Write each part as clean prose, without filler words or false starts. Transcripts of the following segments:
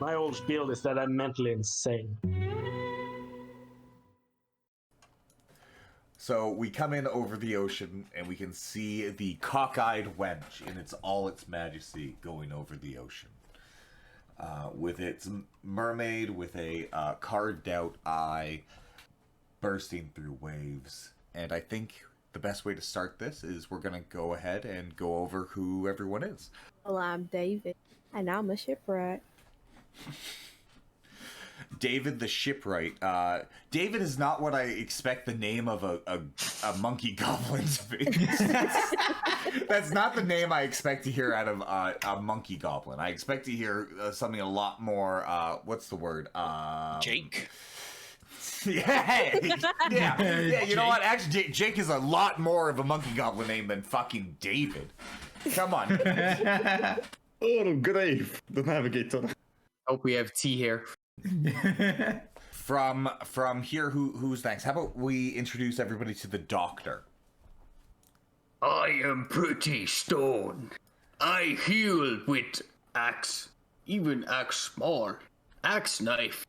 My whole spiel is that I'm mentally insane. So we come in over the ocean, and we can see the cockeyed wench in all its majesty going over the ocean. With its mermaid with a carved out eye bursting through waves. And I think the best way to start this is we're going to go ahead and go over who everyone is. Well, I'm David, and I'm a shipwright. David the Shipwright. David is not what I expect the name of a monkey goblin to be. That's not the name I expect to hear out of a monkey goblin. I expect to hear something a lot more, what's the word? Jake? Yeah, you know what? Actually, Jake is a lot more of a monkey goblin name than fucking David. Come on. Oh, grave, the Navigator. Hope we have tea here. From here, who's next? How about we introduce everybody to the doctor? I am pretty stone. I heal with axe, even axe small, axe knife.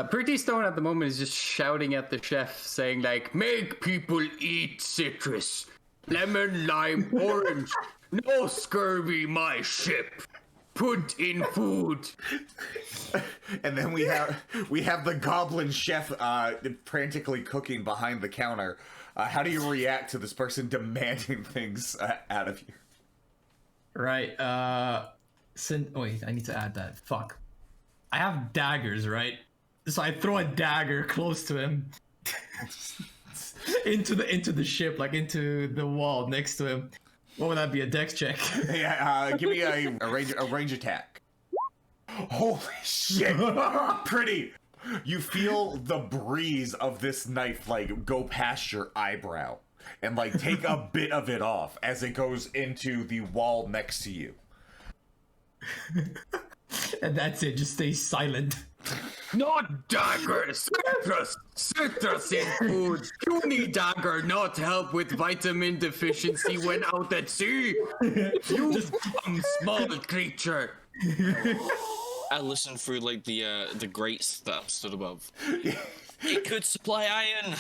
Pretty Stone at the moment is just shouting at the chef, saying like, "Make people eat citrus, lemon, lime, orange. No scurvy, my ship. Put in food." And then we have the goblin chef frantically cooking behind the counter. How do you react to this person demanding things out of you? Right. Wait, I need to add that. Fuck. I have daggers, right? So I throw a dagger close to him, into the ship, like into the wall next to him. What would that be? A dex check? Yeah. Give me a range attack. Holy shit! Pretty. You feel the breeze of this knife like go past your eyebrow and like take a bit of it off as it goes into the wall next to you. And that's it. Just stay silent. Not dagger, citrus in food. You need dagger, not help with vitamin deficiency when out at sea. You dumb small creature. I listened through like the grates that stood above. It could supply iron.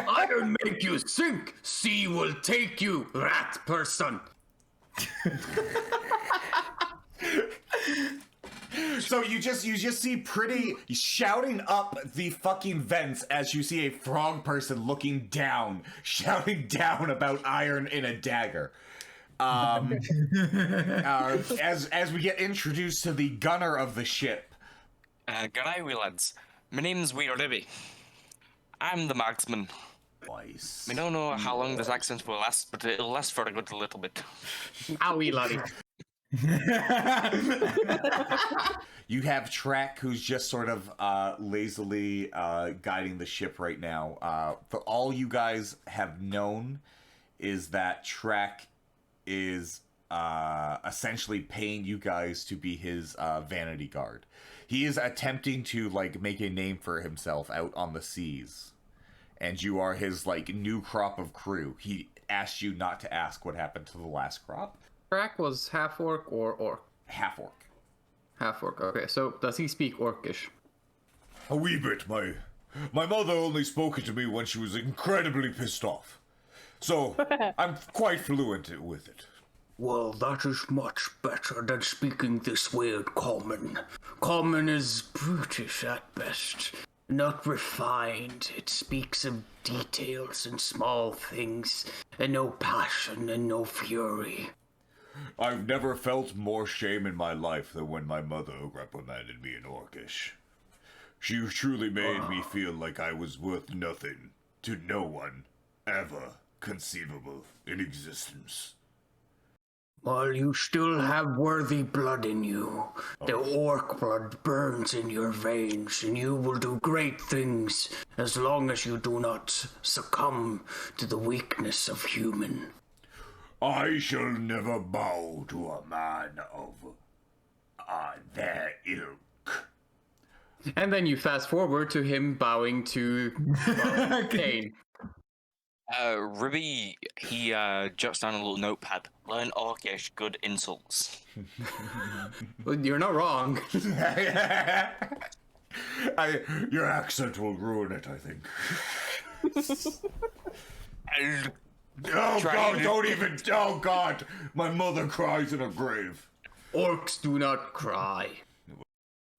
Iron make you sink. Sea will take you, rat person. So you just see Pretty shouting up the fucking vents as you see a frog person looking down, shouting down about iron in a dagger. As we get introduced to the gunner of the ship. Good eye, wee lads. My name's Warrio. I'm the marksman. Twice. We don't know how long this accent will last, but it'll last for a good little bit. Owie, laddie. You have Trak, who's just sort of lazily guiding the ship right now. For all you guys have known is that Trak is essentially paying you guys to be his vanity guard. He is attempting to like make a name for himself out on the seas, and you are his like new crop of crew. He asked you not to ask what happened to the last crop. Trak was half orc or orc? Half orc. Half orc, okay. So does he speak orcish? A wee bit. My mother only spoke it to me when she was incredibly pissed off. So I'm quite fluent with it. Well, that is much better than speaking this weird common. Common is brutish at best, not refined. It speaks of details and small things, and no passion and no fury. I've never felt more shame in my life than when my mother reprimanded me in Orcish. She truly made me feel like I was worth nothing to no one ever conceivable in existence. Well, you still have worthy blood in you. The orc blood burns in your veins, and you will do great things as long as you do not succumb to the weakness of human. I shall never bow to a man of their ilk. And then you fast forward to him bowing to Kane. Ribby, he jots down a little notepad. Learn Orcish, good insults. Well, you're not wrong. Your accent will ruin it, I think. Oh God! Don't even. Oh God! My mother cries in her grave. Orcs do not cry.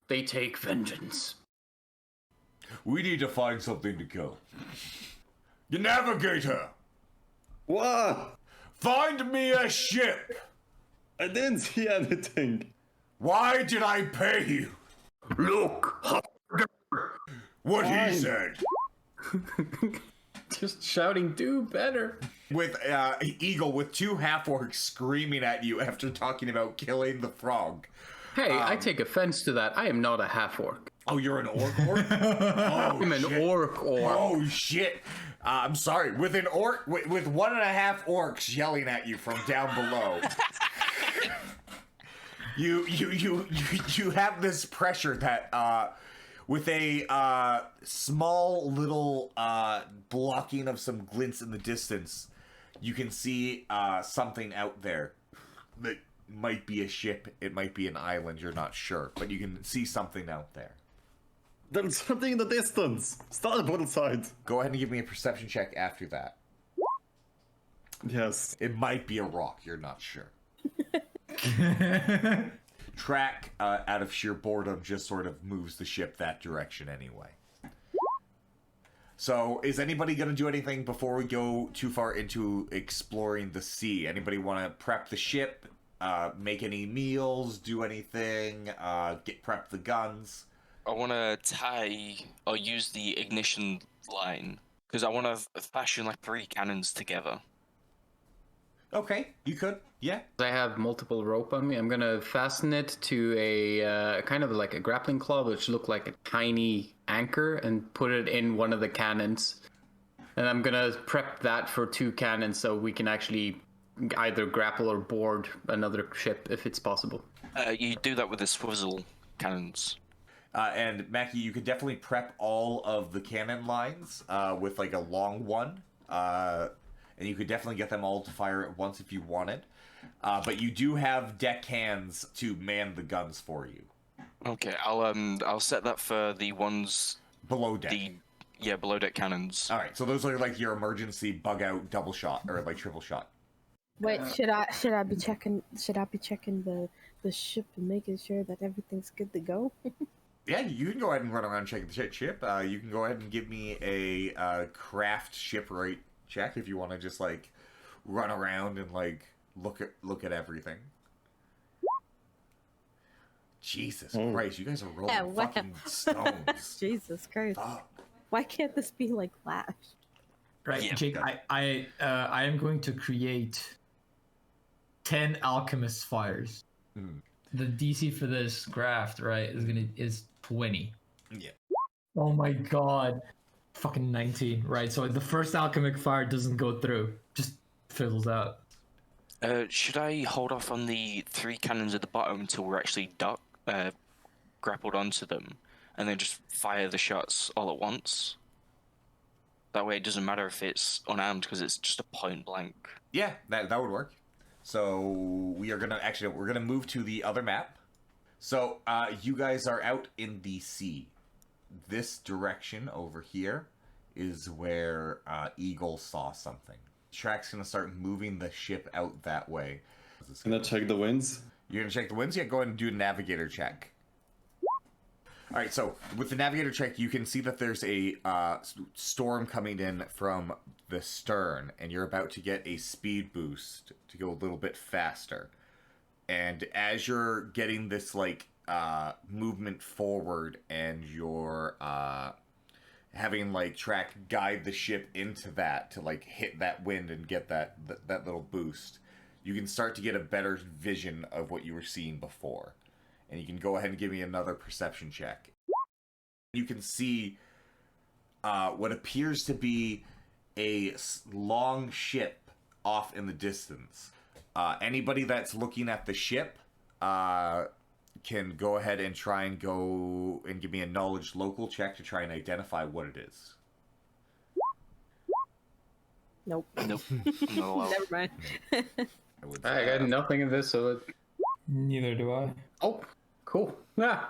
They take vengeance. We need to find something to kill. The Navigator! What? Find me a ship! I didn't see anything. Why did I pay you? Look! What Fine. he said. Just shouting, do better. With Eagle with 2 half-orcs screaming at you after talking about killing the frog. Hey, I take offense to that. I am not a half-orc. Oh, you're an orc? Oh, I'm an orc. Oh, shit. I'm sorry. With an orc, with 1.5 orcs yelling at you from down below. You have this pressure that, with a small little blocking of some glints in the distance, you can see something out there that might be a ship, it might be an island, you're not sure, but you can see something out there. There's something in the distance. Starboard side. Go ahead and give me a perception check after that. Yes. It might be a rock, you're not sure. Trak, out of sheer boredom, just sort of moves the ship that direction anyway. So, is anybody going to do anything before we go too far into exploring the sea? Anybody want to prep the ship, make any meals, do anything, prep the guns? I want to tie or use the ignition line because I want to fashion like 3 cannons together. Okay, you could, yeah. I have multiple rope on me. I'm gonna fasten it to a kind of like a grappling claw, which look like a tiny anchor, and put it in one of the cannons. And I'm gonna prep that for 2 cannons so we can actually either grapple or board another ship if it's possible. You do that with the swivel cannons. And Maccy, you could definitely prep all of the cannon lines with like a long one. And you could definitely get them all to fire at once if you wanted. But you do have deckhands to man the guns for you. Okay, I'll set that for the ones below deck. Below deck cannons. All right, so those are like your emergency bug out double shot or like triple shot. Wait, should I be checking the ship and making sure that everything's good to go? Yeah, you can go ahead and run around checking the ship. You can go ahead and give me a craft shipwright check if you want to just like run around and like look at everything. Jesus Christ, you guys are rolling fucking stones. Jesus Christ. Fuck. Why can't this be like Flash? Right, Yeah. Jake, I am going to create 10 alchemist fires. The DC for this graft, right, is 20. Yeah. Oh my god. Fucking 19. Right, so the first alchemic fire doesn't go through. Just fizzles out. Should I hold off on the 3 cannons at the bottom until we're actually grappled onto them, and then just fire the shots all at once? That way it doesn't matter if it's unarmed because it's just a point blank. Yeah, that would work. So we're gonna move to the other map. So you guys are out in the sea. This direction over here is where Eagle saw something. Trak's gonna start moving the ship out that way. Can I check the winds? You're gonna check the winds? Yeah, go ahead and do a navigator check. Alright, so with the navigator check, you can see that there's a storm coming in from the stern, and you're about to get a speed boost to go a little bit faster. And as you're getting this, like, movement forward, and you're having, like, Trak guide the ship into that to, like, hit that wind and get that little boost, you can start to get a better vision of what you were seeing before. And you can go ahead and give me another perception check. You can see what appears to be a long ship off in the distance. Anybody that's looking at the ship can go ahead and try and go and give me a knowledge local check to try and identify what it is. Nope. Nope. No. Never mind. I got nothing in this, so Neither do I. oh, cool. Yeah.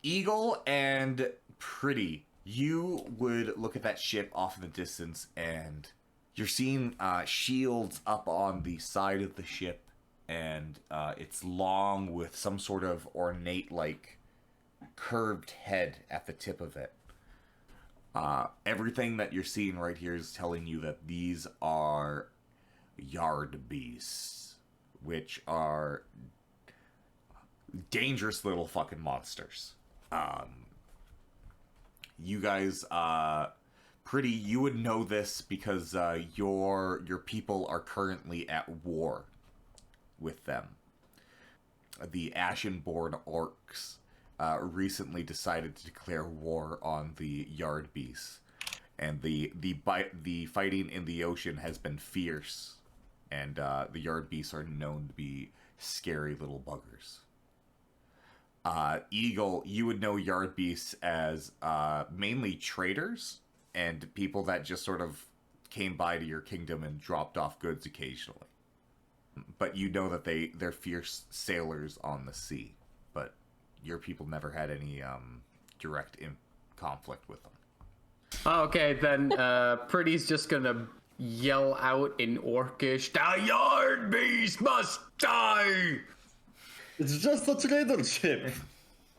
Eagle and Pretty, you would look at that ship off in the distance, and you're seeing shields up on the side of the ship, and it's long with some sort of ornate, like, curved head at the tip of it. Everything that you're seeing right here is telling you that these are yard beasts, which are dangerous little fucking monsters. You guys, Pretty, you would know this because your people are currently at war with them. The Ashen-born orcs recently decided to declare war on the yard beasts, and the fighting in the ocean has been fierce, and the yard beasts are known to be scary little buggers. Eagle, you would know yard beasts as mainly traders and people that just sort of came by to your kingdom and dropped off goods occasionally. But you know that they're fierce sailors on the sea. But your people never had any direct conflict with them. Oh, okay, then Pretty's just gonna yell out in Orcish, "The yard beast must die!" It's just a trader ship.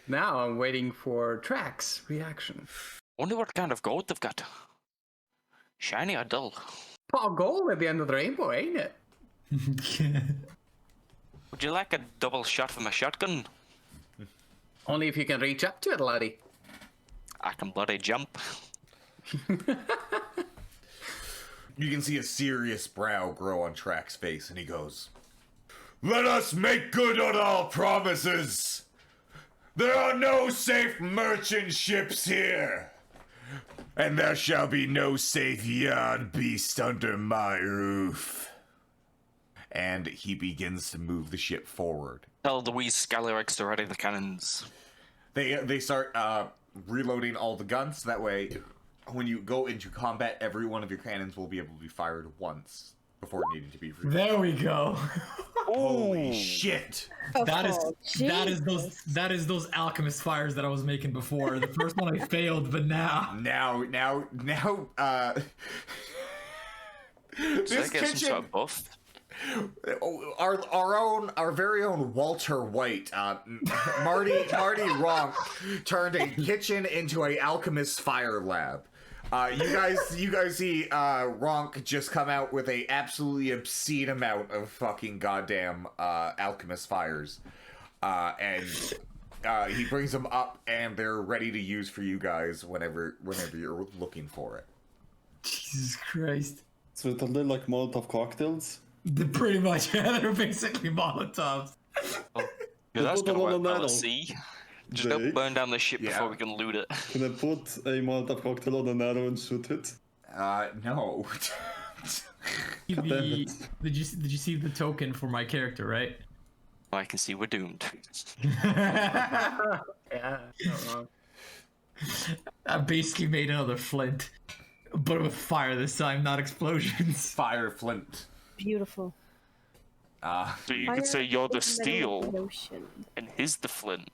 Now I'm waiting for Trak's reaction. Wonder what kind of gold they've got. Shiny or dull? Pot of gold at the end of the rainbow, ain't it? Would you like a double shot from a shotgun? Only if you can reach up to it, laddie. I can bloody jump. You can see a serious brow grow on Trak's face, and he goes, "Let us make good on our promises! There are no safe merchant ships here! And there shall be no safe yard beast under my roof." And he begins to move the ship forward. Tell the wee scalawags to ready the cannons. They start reloading all the guns. That way, when you go into combat, every one of your cannons will be able to be fired once before needing to be reloaded. There we go. Holy shit! That is those alchemist fires that I was making before. The first one I failed, but now Should this I get some sort kitchen, of buff? our very own Walter White, Marty Ronk turned a kitchen into a alchemist fire lab. You guys see Ronk just come out with a absolutely obscene amount of fucking goddamn alchemist fires, and he brings them up, and they're ready to use for you guys whenever you're looking for it. Jesus Christ. So are they like Molotov cocktails? They're pretty much, yeah, they're basically Molotovs. Oh, yeah, that's put gonna them on work a well at medal. sea. Just They- don't burn down the ship Yeah. before we can loot it. Can I put a Molotov cocktail on an arrow and shoot it? No. Did you see the token for my character, right? I can see we're doomed. Yeah, not wrong. I basically made another flint, but with fire this time, not explosions. Fire flint. Beautiful. So you could say you're the steel, and he's the flint.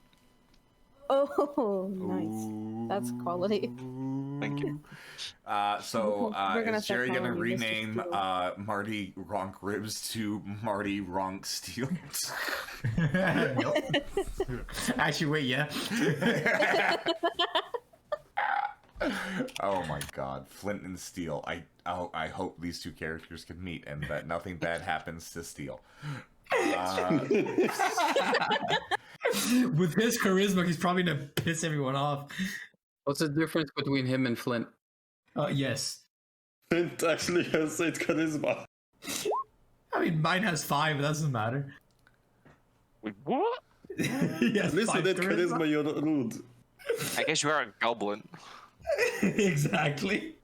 Oh, nice. That's quality. Thank you. So We're gonna is start Jerry gonna calling you Mr. rename Steel. Marty Ronk Ribs to Marty Ronk Steel? Nope. Actually, wait, yeah. Oh my God, Flint and Steel. I hope these two characters can meet and that nothing bad happens to Steel. With his charisma, he's probably gonna piss everyone off. What's the difference between him and Flint? Yes. Flint actually has 8 charisma. I mean, mine has 5, but that doesn't matter. Wait, what? He has At least 5 with that charisma, you're rude. I guess you are a goblin. Exactly.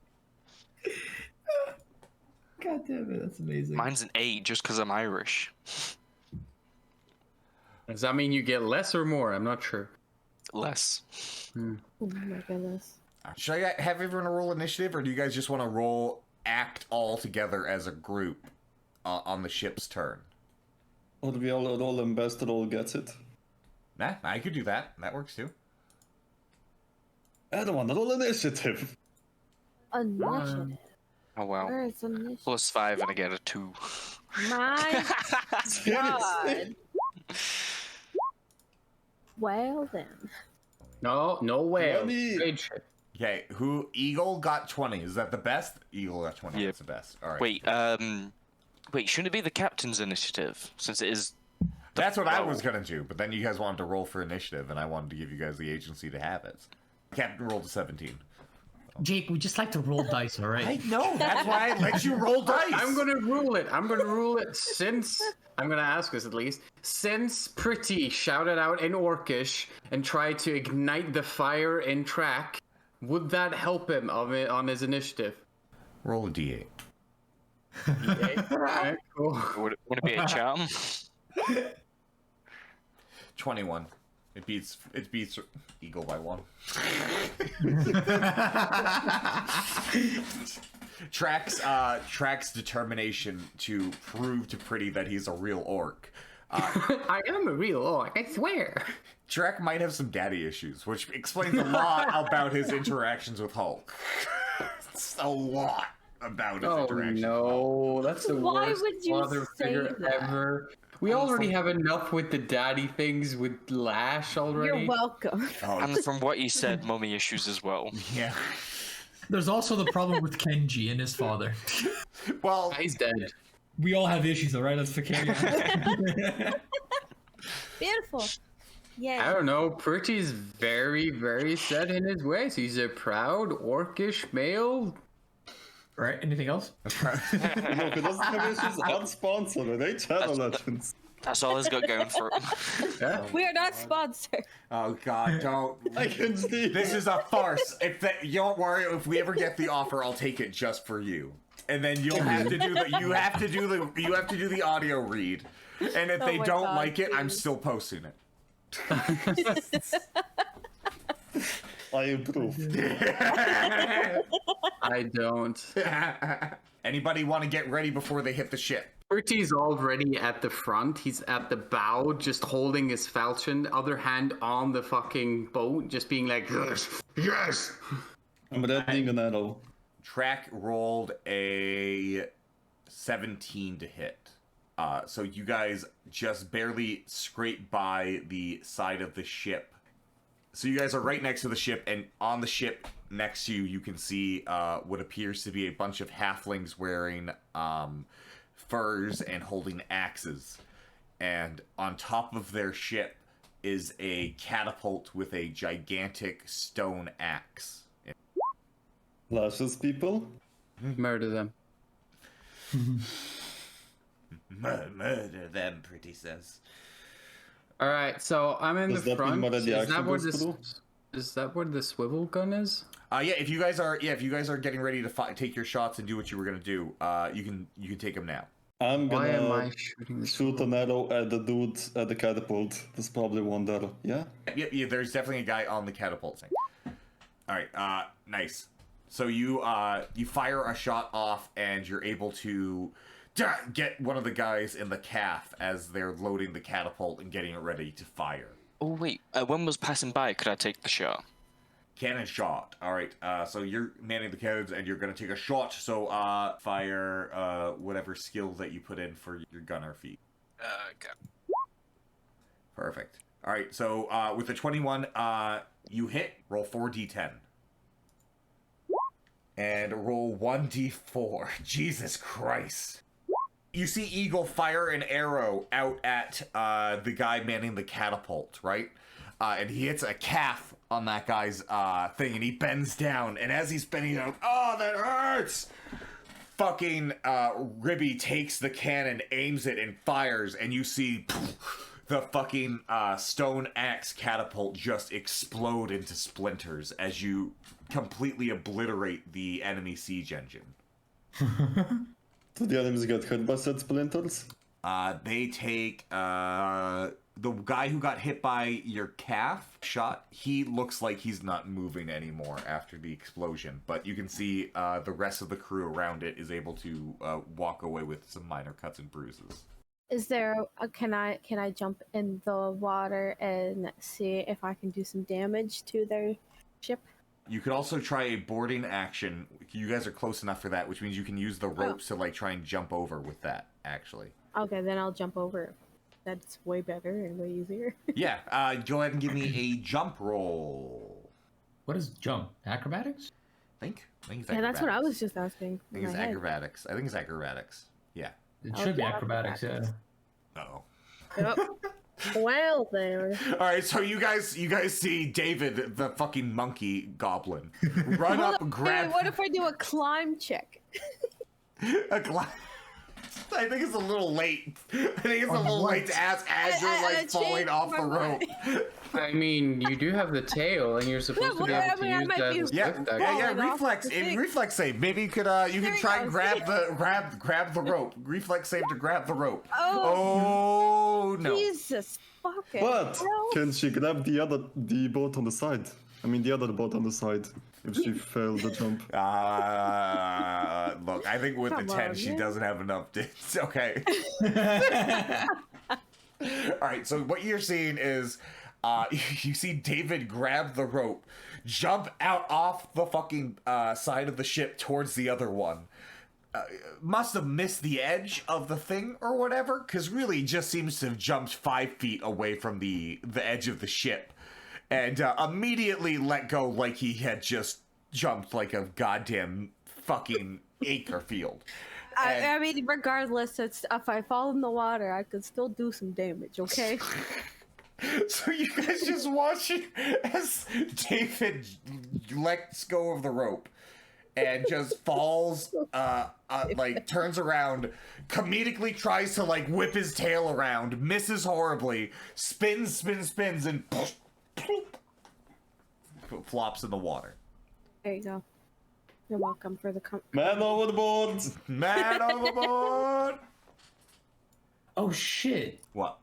God damn it, that's amazing. Mine's an 8 just because I'm Irish. Does that mean you get less or more? I'm not sure. Less. Oh my goodness. Should I have everyone roll initiative, or do you guys just want to roll act all together as a group on the ship's turn. Or we all roll and best roll gets it. Nah, I could do that. That works too. Everyone, roll initiative. Initiative. Oh wow. Where is initiative? +5 and I get a 2. My Seriously? God. Well then. No way. Let me- Great shit. Okay, Eagle got 20. Is that the best? Eagle got 20. Yep. That's the best. All right. Wait, shouldn't it be the captain's initiative since it is? That's what I was gonna do, but then you guys wanted to roll for initiative, and I wanted to give you guys the agency to have it. Captain rolled a 17. Jake, we just like to roll dice, all right? I know. That's why I let you roll dice. I'm gonna rule it since I'm gonna ask us at least. Since Pretty shouted out in Orcish and tried to ignite the fire in Trak, would that help him on his initiative? Roll a d8. Okay. Alright, cool. Would it be a charm? 21. It beats Eagle by 1. Trak's determination to prove to Pretty that he's a real orc. I am a real orc, I swear. Trak might have some daddy issues, which explains a lot about his interactions with Hulk. It's a lot about his Oh interactions. no, that's the Why worst would you father say figure that? ever. We already have enough with the daddy things with Lash already. You're welcome. And from what you said, mummy issues as well. Yeah. There's also the problem with Kenji and his father. Well, He's dead. We all have issues, all right? Let's carry on. Beautiful. I Yeah. don't know. Pretty's very, very set in his ways. He's a proud orcish male. Right? Anything else? Look, it doesn't have issues unsponsored. They channel legends. That's all he's got going for him. Yeah. We are not sponsored. oh god, don't. I can see. This is a farce. You don't worry. If we ever get the offer, I'll take it just for you. And then you'll have to do the audio read. And if Oh they my don't God, like it, I'm please. still posting it. I improve. I don't. Anybody want to get ready before they hit the ship? Pretty's already at the front. He's at the bow, just holding his falchion, other hand on the fucking boat, just being like, yes, yes. I'm readying an arrow. Trak rolled a 17 to hit. So you guys just barely scrape by the side of the ship. So you guys are right next to the ship, and on the ship next to you, you can see what appears to be a bunch of halflings wearing furs and holding axes. And on top of their ship is a catapult with a gigantic stone axe. Lashes people. Murder them. Murder them, Pretty says. All right, so I'm in Does the that mean front. one of the Is that action where goes through? is that where the swivel gun is? Yeah, if you guys are getting ready to take your shots and do what you were gonna do, you can take them now. I'm Why am I gonna shooting this? shoot an arrow at the dude at the catapult. There's probably one there. Yeah? Yeah, there's definitely a guy on the catapult thing. All right, nice. So you fire a shot off, and you're able to get one of the guys in the calf as they're loading the catapult and getting it ready to fire. Oh wait, when was passing by? Could I take the shot? Cannon shot. All right. So you're manning the cannons, and you're gonna take a shot. So fire whatever skill that you put in for your gunner feat. Okay. Perfect. All right. So with the 21, you hit. Roll 4d10. And roll 1d4. Jesus Christ. You see Eagle fire an arrow out at the guy manning the catapult, right? And he hits a calf on that guy's thing, and he bends down. And as he's bending down, oh, that hurts! Fucking Ribby takes the cannon, aims it, and fires, and you see the fucking stone axe catapult just explode into splinters as you completely obliterate the enemy siege engine. Do the enemies get hit by said splinters? They take the guy who got hit by your calf shot, he looks like he's not moving anymore after the explosion. But you can see the rest of the crew around it is able to walk away with some minor cuts and bruises. Is there? Can I jump in the water and see if I can do some damage to their ship? You could also try a boarding action. You guys are close enough for that, which means you can use the ropes to like try and jump over with that. Actually. Okay, then I'll jump over. That's way better and way easier. Yeah, go ahead and give me a jump roll. What is jump? Acrobatics? I think it's Yeah, that's what I acrobatics. was just asking. I think it's acrobatics. I think it's acrobatics. Yeah. It should be acrobatics, yeah. Uh-oh. Yep. Well, there. All right, so you guys see David, the fucking monkey goblin, run up, grab. What if I do a climb check? a climb. I think it's a little late. I think it's a little late to ask as you're like falling off the rope. I mean, you do have the tail, and you're supposed to be able to use that as a Yeah, lift yeah, action. reflex. Reflex save. Maybe you could try and grab the rope. Reflex save to grab the rope. Oh no. Jesus fucking But hell. can she grab the boat on the side? I mean, the other boat on the side, if she failed the jump. Look, I think with Come the 10, on, she man. doesn't have enough dits. Okay. All right, so what you're seeing is you see David grab the rope, jump out off the fucking side of the ship towards the other one. Must have missed the edge of the thing or whatever, because really just seems to have jumped 5 feet away from the edge of the ship. And immediately let go like he had just jumped like a goddamn fucking acre field. I mean, regardless, it's if I fall in the water, I could still do some damage. Okay. So you guys just watch as David lets go of the rope and just falls, like turns around, comedically tries to like whip his tail around, misses horribly, spins, and flops in the water. There you go. You're welcome for the Man overboard! Man overboard! Oh shit! What?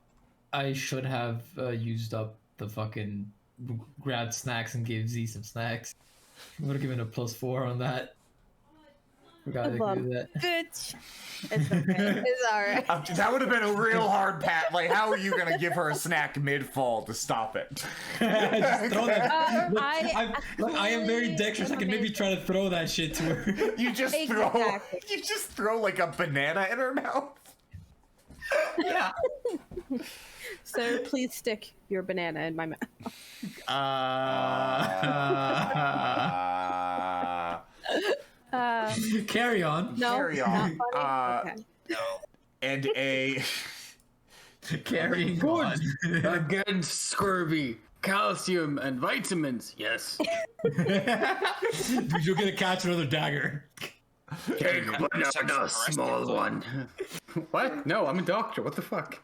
I should have used up the fucking grabbed snacks and gave Z some snacks. I'm gonna give it a +4 on that. Forgot to do that. bitch. It's okay. It's alright. That would have been a real hard pat. Like, how are you gonna give her a snack mid-fall to stop it? Just throw that. I I am very dexterous. I can maybe try to throw that shit to her. You just throw like a banana in her mouth. Yeah. Sir, please stick your banana in my mouth. Carry on. No, Carry not on. funny? Okay. And a Carrying on. Against scurvy, calcium, and vitamins. Yes. Dude, you're gonna catch another dagger. Take banana, small one. What? No, I'm a doctor. What the fuck?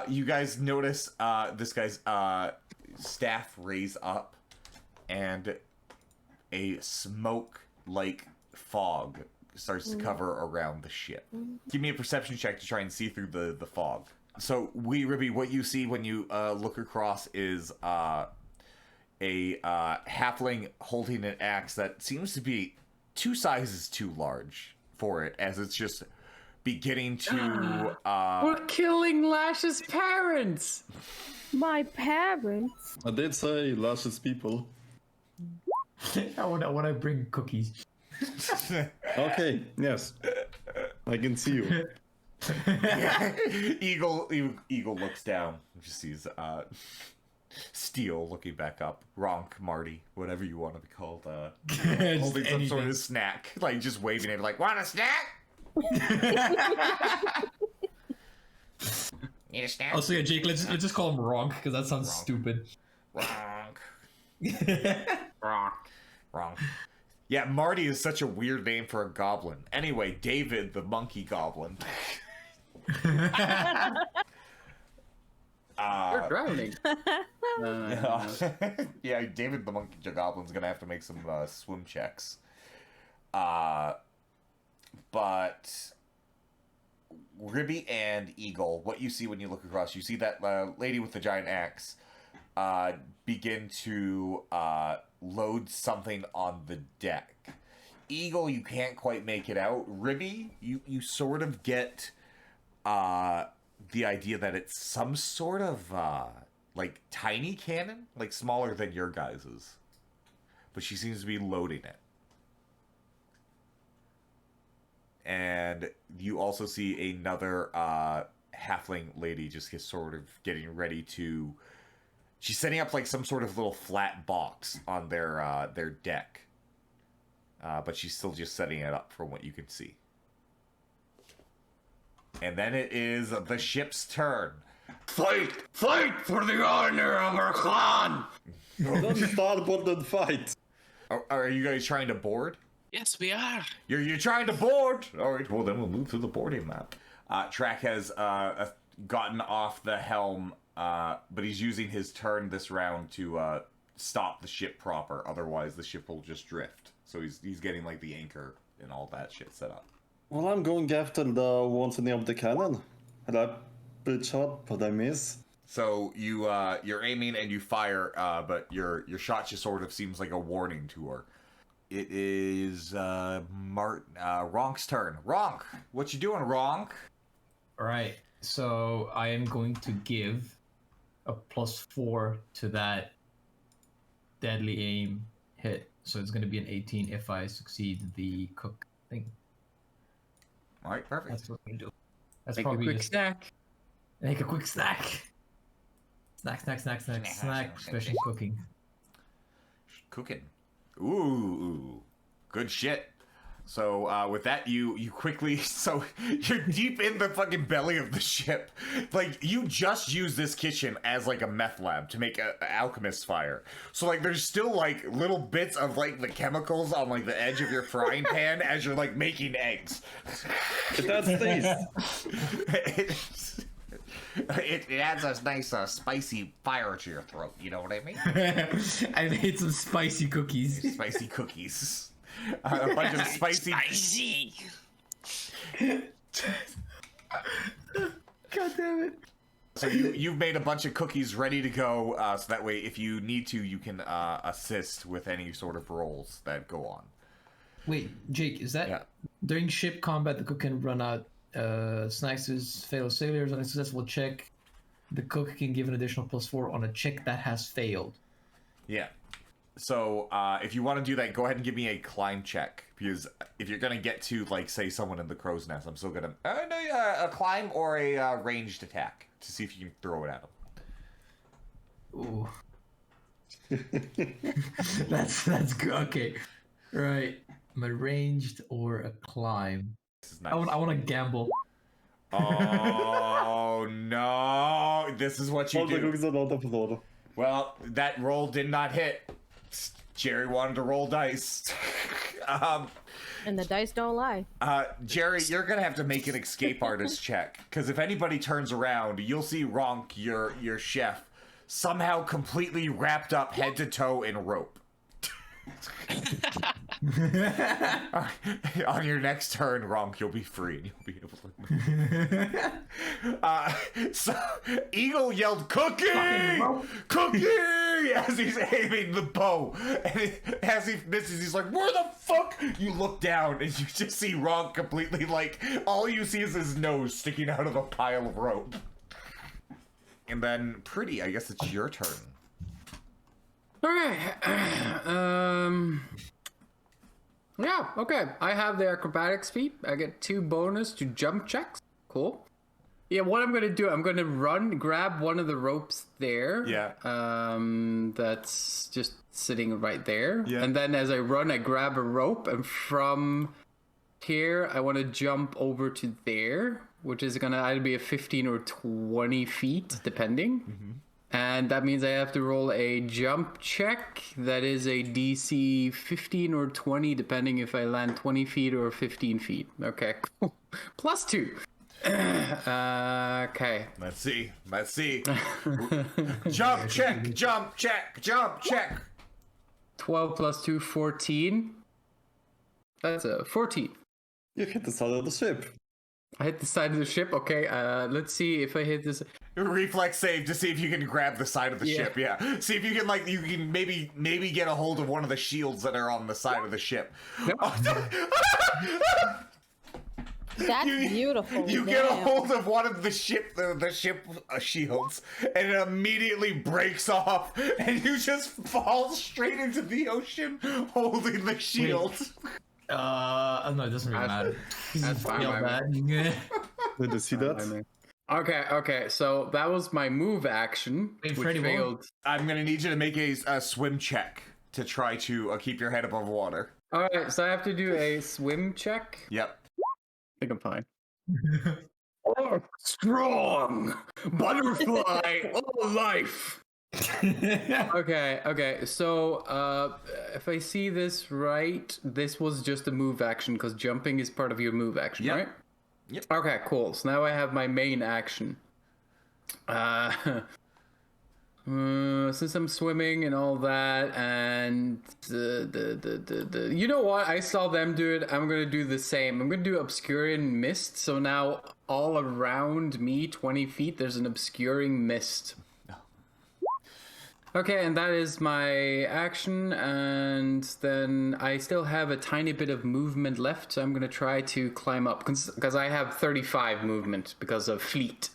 you guys notice this guy's staff raise up, and a smoke-like fog starts to cover around the ship. Give me a perception check to try and see through the fog. So, Ribby, what you see when you look across is a halfling holding an axe that seems to be 2 sizes too large for it, as it's just beginning to... We're killing Lash's parents! My parents. I did say lashes people. When I bring cookies. Okay, yes. I can see you. Eagle looks down and just sees Steel looking back up. Ronk, Marty, whatever you want to be called, holding some sort of snack, like just waving it, like, want a snack? Need a snack? Oh, so yeah, Jake, let's just call him Ronk, because that sounds stupid. Ronk. Ronk. Yeah, Marty is such a weird name for a goblin. Anyway, David, the monkey goblin. You're drowning. Yeah, David the monkey goblin's gonna have to make some swim checks. But Ribby and Eagle, what you see when you look across, you see that lady with the giant axe begin to load something on the deck. Eagle, you can't quite make it out. Ribby, you sort of get the idea that it's some sort of like tiny cannon, like smaller than your guys's. But she seems to be loading it. And you also see another halfling lady just sort of getting ready to... She's setting up like some sort of little flat box on their deck. But she's still just setting it up from what you can see. And then it is the ship's turn. Fight! Fight for the honor of our clan! Don't starboard and fight. Are you guys trying to board? Yes, we are. You're trying to board? Alright, well then we'll move to the boarding map. Trak has gotten off the helm, but he's using his turn this round to stop the ship proper. Otherwise the ship will just drift. So he's getting like the anchor and all that shit set up. Well, I'm going after the ones near the cannon. Rapid shot, but I miss. So you're aiming and you fire, but your shot just sort of seems like a warning to her. It is Ronk's turn. Ronk, what you doing, Ronk? Alright, so I am going to give a +4 to that deadly aim hit. So it's going to be an 18 if I succeed the cook thing. Alright, perfect. That's what we do. That's Make probably a quick just- snack. Make a quick snack. Snack. Especially cooking. Cooking. Ooh, good shit. So with that, you quickly, so you're deep in the fucking belly of the ship. Like, you just use this kitchen as like a meth lab to make a alchemist fire. So like there's still like little bits of like the chemicals on like the edge of your frying pan as you're like making eggs. It has taste. It adds a nice spicy fire to your throat, you know what I mean? I made some spicy cookies. Spicy cookies. A bunch of spicy... God damn it. So you've made a bunch of cookies ready to go, so that way if you need to, you can assist with any sort of rolls that go on. Wait, Jake, is that during ship combat the cook can run out snacks to failed sailors on a successful check? The cook can give an additional +4 on a check that has failed. Yeah. So if you want to do that, go ahead and give me a climb check, because if you're gonna get to like say someone in the crow's nest, I'm still gonna a climb or a ranged attack to see if you can throw it at them. Ooh. that's good. Okay, right. My ranged or a climb. This is nice. I want to gamble. Oh no! This is what you All the do. cookies are out of order. Well, that roll did not hit. Jerry wanted to roll dice. And the dice don't lie. Jerry, you're gonna have to make an escape artist check, because if anybody turns around, you'll see Ronk, your chef, somehow completely wrapped up head to toe in rope. On your next turn, Ronk, you'll be free and you'll be able to. So Eagle yelled, "Cookie! Cookie!" as he's aiming the bow, and as he misses, he's like, "Where the fuck?" You look down and you just see Ronk completely like all you see is his nose sticking out of a pile of rope. And then Pretty, I guess it's your turn. Okay. Yeah, okay. I have the acrobatics feat. I get 2 bonus to jump checks. Cool. Yeah, what I'm gonna do, I'm gonna grab one of the ropes there. Yeah. That's just sitting right there. Yeah. And then as I run, I grab a rope, and from here, I want to jump over to there, which is gonna either be a 15 or 20 feet, depending. Mm-hmm. And that means I have to roll a jump check. That is a DC 15 or 20, depending if I land 20 feet or 15 feet. Okay, cool. +2. Okay. Let's see. Jump check. 12 plus 2, 14. That's a 14. You hit the side of the ship. I hit the side of the ship. Okay, let's see if I hit this. Reflex save to see if you can grab the side of the ship. Yeah, see if you can maybe get a hold of one of the shields that are on the side of the ship. That's beautiful. You get a hold of one of the ship shields, and it immediately breaks off, and you just fall straight into the ocean holding the shield. No, it doesn't really matter. That's fine. Feel bad. Did you see that? Okay, so that was my move action, Wait, which Freddy, what? failed. I'm gonna need you to make a swim check to try to keep your head above water. Alright, so I have to do a swim check. Yep. I think I'm fine. Oh, strong butterfly, all life. Okay, so if I see this right, this was just a move action because jumping is part of your move action, Yep. right? Yep. Okay, cool. So now I have my main action. Since I'm swimming and all that, and you know what? I saw them do it. I'm gonna do the same. I'm gonna do obscuring mist. So now all around me, 20 feet, there's an obscuring mist. Okay, and that is my action, and then I still have a tiny bit of movement left, so I'm gonna try to climb up, because I have 35 movement because of fleet.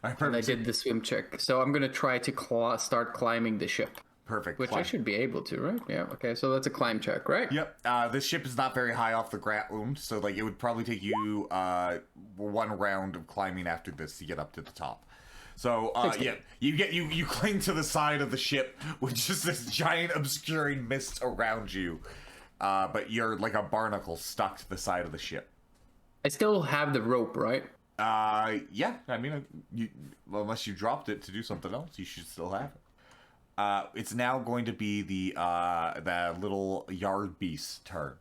And I did the swim check, so I'm gonna try to start climbing the ship. Perfect. Which I should be able to, right? Yeah, okay, so that's a climb check, right? Yep. This ship is not very high off the ground, so like it would probably take you one round of climbing after this to get up to the top. So yeah, you cling to the side of the ship with just this giant obscuring mist around you, but you're like a barnacle stuck to the side of the ship. I still have the rope, right? Yeah. I mean, unless you dropped it to do something else, you should still have it. It's now going to be the little yard beast's turn,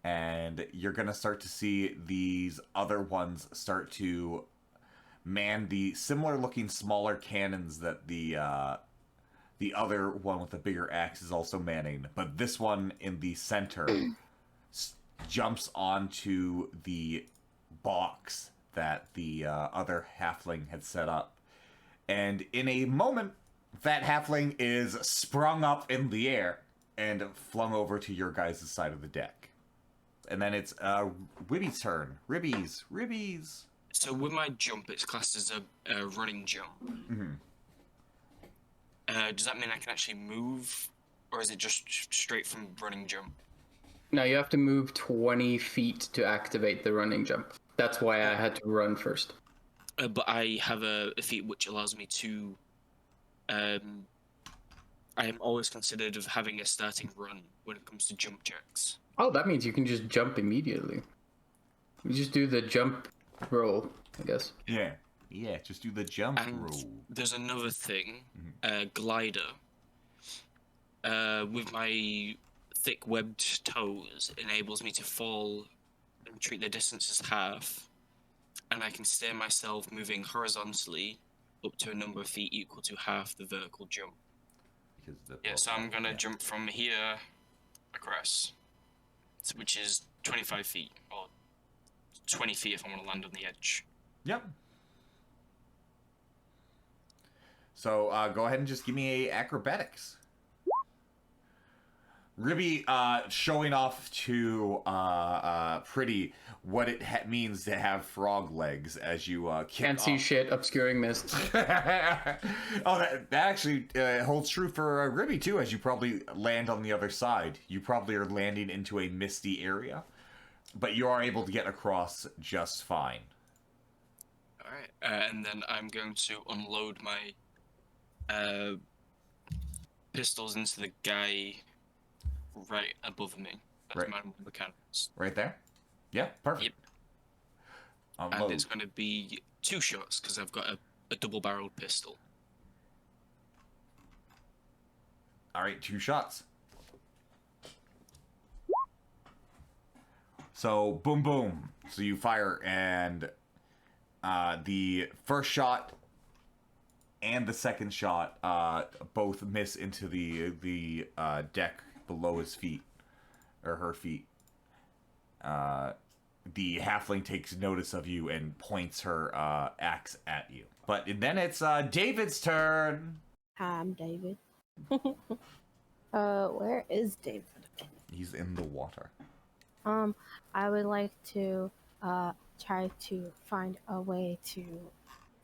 and you're gonna start to see these other ones start to man the similar looking smaller cannons that the other one with the bigger axe is also manning, but this one in the center jumps onto the box that the other halfling had set up, and in a moment that halfling is sprung up in the air and flung over to your guys' side of the deck. And then it's Ribby's turn. Ribbies. So with my jump, it's classed as a running jump. Mm-hmm. Does that mean I can actually move, or is it just straight from running jump? No, you have to move 20 feet to activate the running jump. That's why I had to run first. But I have a feat which allows me to... I am always considered of having a starting run when it comes to jump checks. Oh, that means you can just jump immediately. You just do the jump roll, I guess. Yeah, just do the jump And roll. there's another thing, glider. With my thick webbed toes, enables me to fall and treat the distance as half, and I can steer myself moving horizontally up to a number of feet equal to half the vertical jump. So I'm gonna jump from here across, which is 25 feet, or 20 feet if I want to land on the edge. Yep. So go ahead and just give me a acrobatics. Ribby showing off to Pretty what it means to have frog legs as you kick Can't off. see shit, obscuring mist. Oh, that actually holds true for Ribby too, as you probably land on the other side. You probably are landing into a misty area, but you are able to get across just fine. Alright, and then I'm going to unload my pistols into the guy right above me. That's Right. my mechanics. Right there? Yeah, perfect. Yep. Unload. And it's going to be 2 shots because I've got a double-barreled pistol. All right, 2 shots. So, boom, boom. So you fire, and the first shot and the second shot both miss into the deck below his feet, or her feet. the halfling takes notice of you and points her axe at you. But then it's David's turn. Hi, I'm David. Where is David? He's in the water. I would like to try to find a way to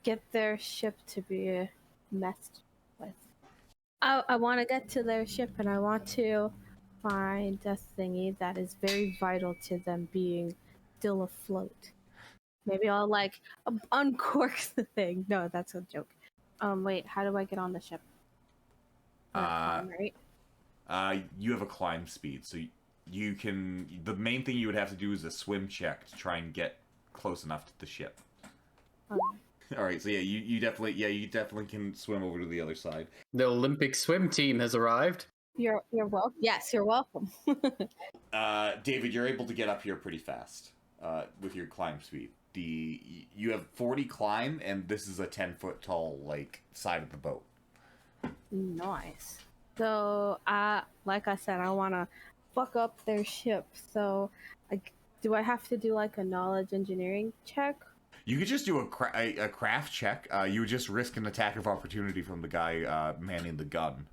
get their ship to be messed with. I want to get to their ship and I want to find a thingy that is very vital to them being still afloat. Maybe I'll like uncork the thing. No, that's a joke. Wait, how do I get on the ship? Climb, right? You have a climb speed, so you can. The main thing you would have to do is a swim check to try and get close enough to the ship. Okay. All right, so yeah, you definitely can swim over to the other side. The Olympic swim team has arrived. You're welcome. Yes, you're welcome. David, you're able to get up here pretty fast with your climb speed. You have 40 climb, and this is a 10-foot tall side of the boat. Nice. So, like I said, I want to fuck up their ship. So, do I have to do like a knowledge engineering check? You could just do a craft check. You would just risk an attack of opportunity from the guy manning the gun.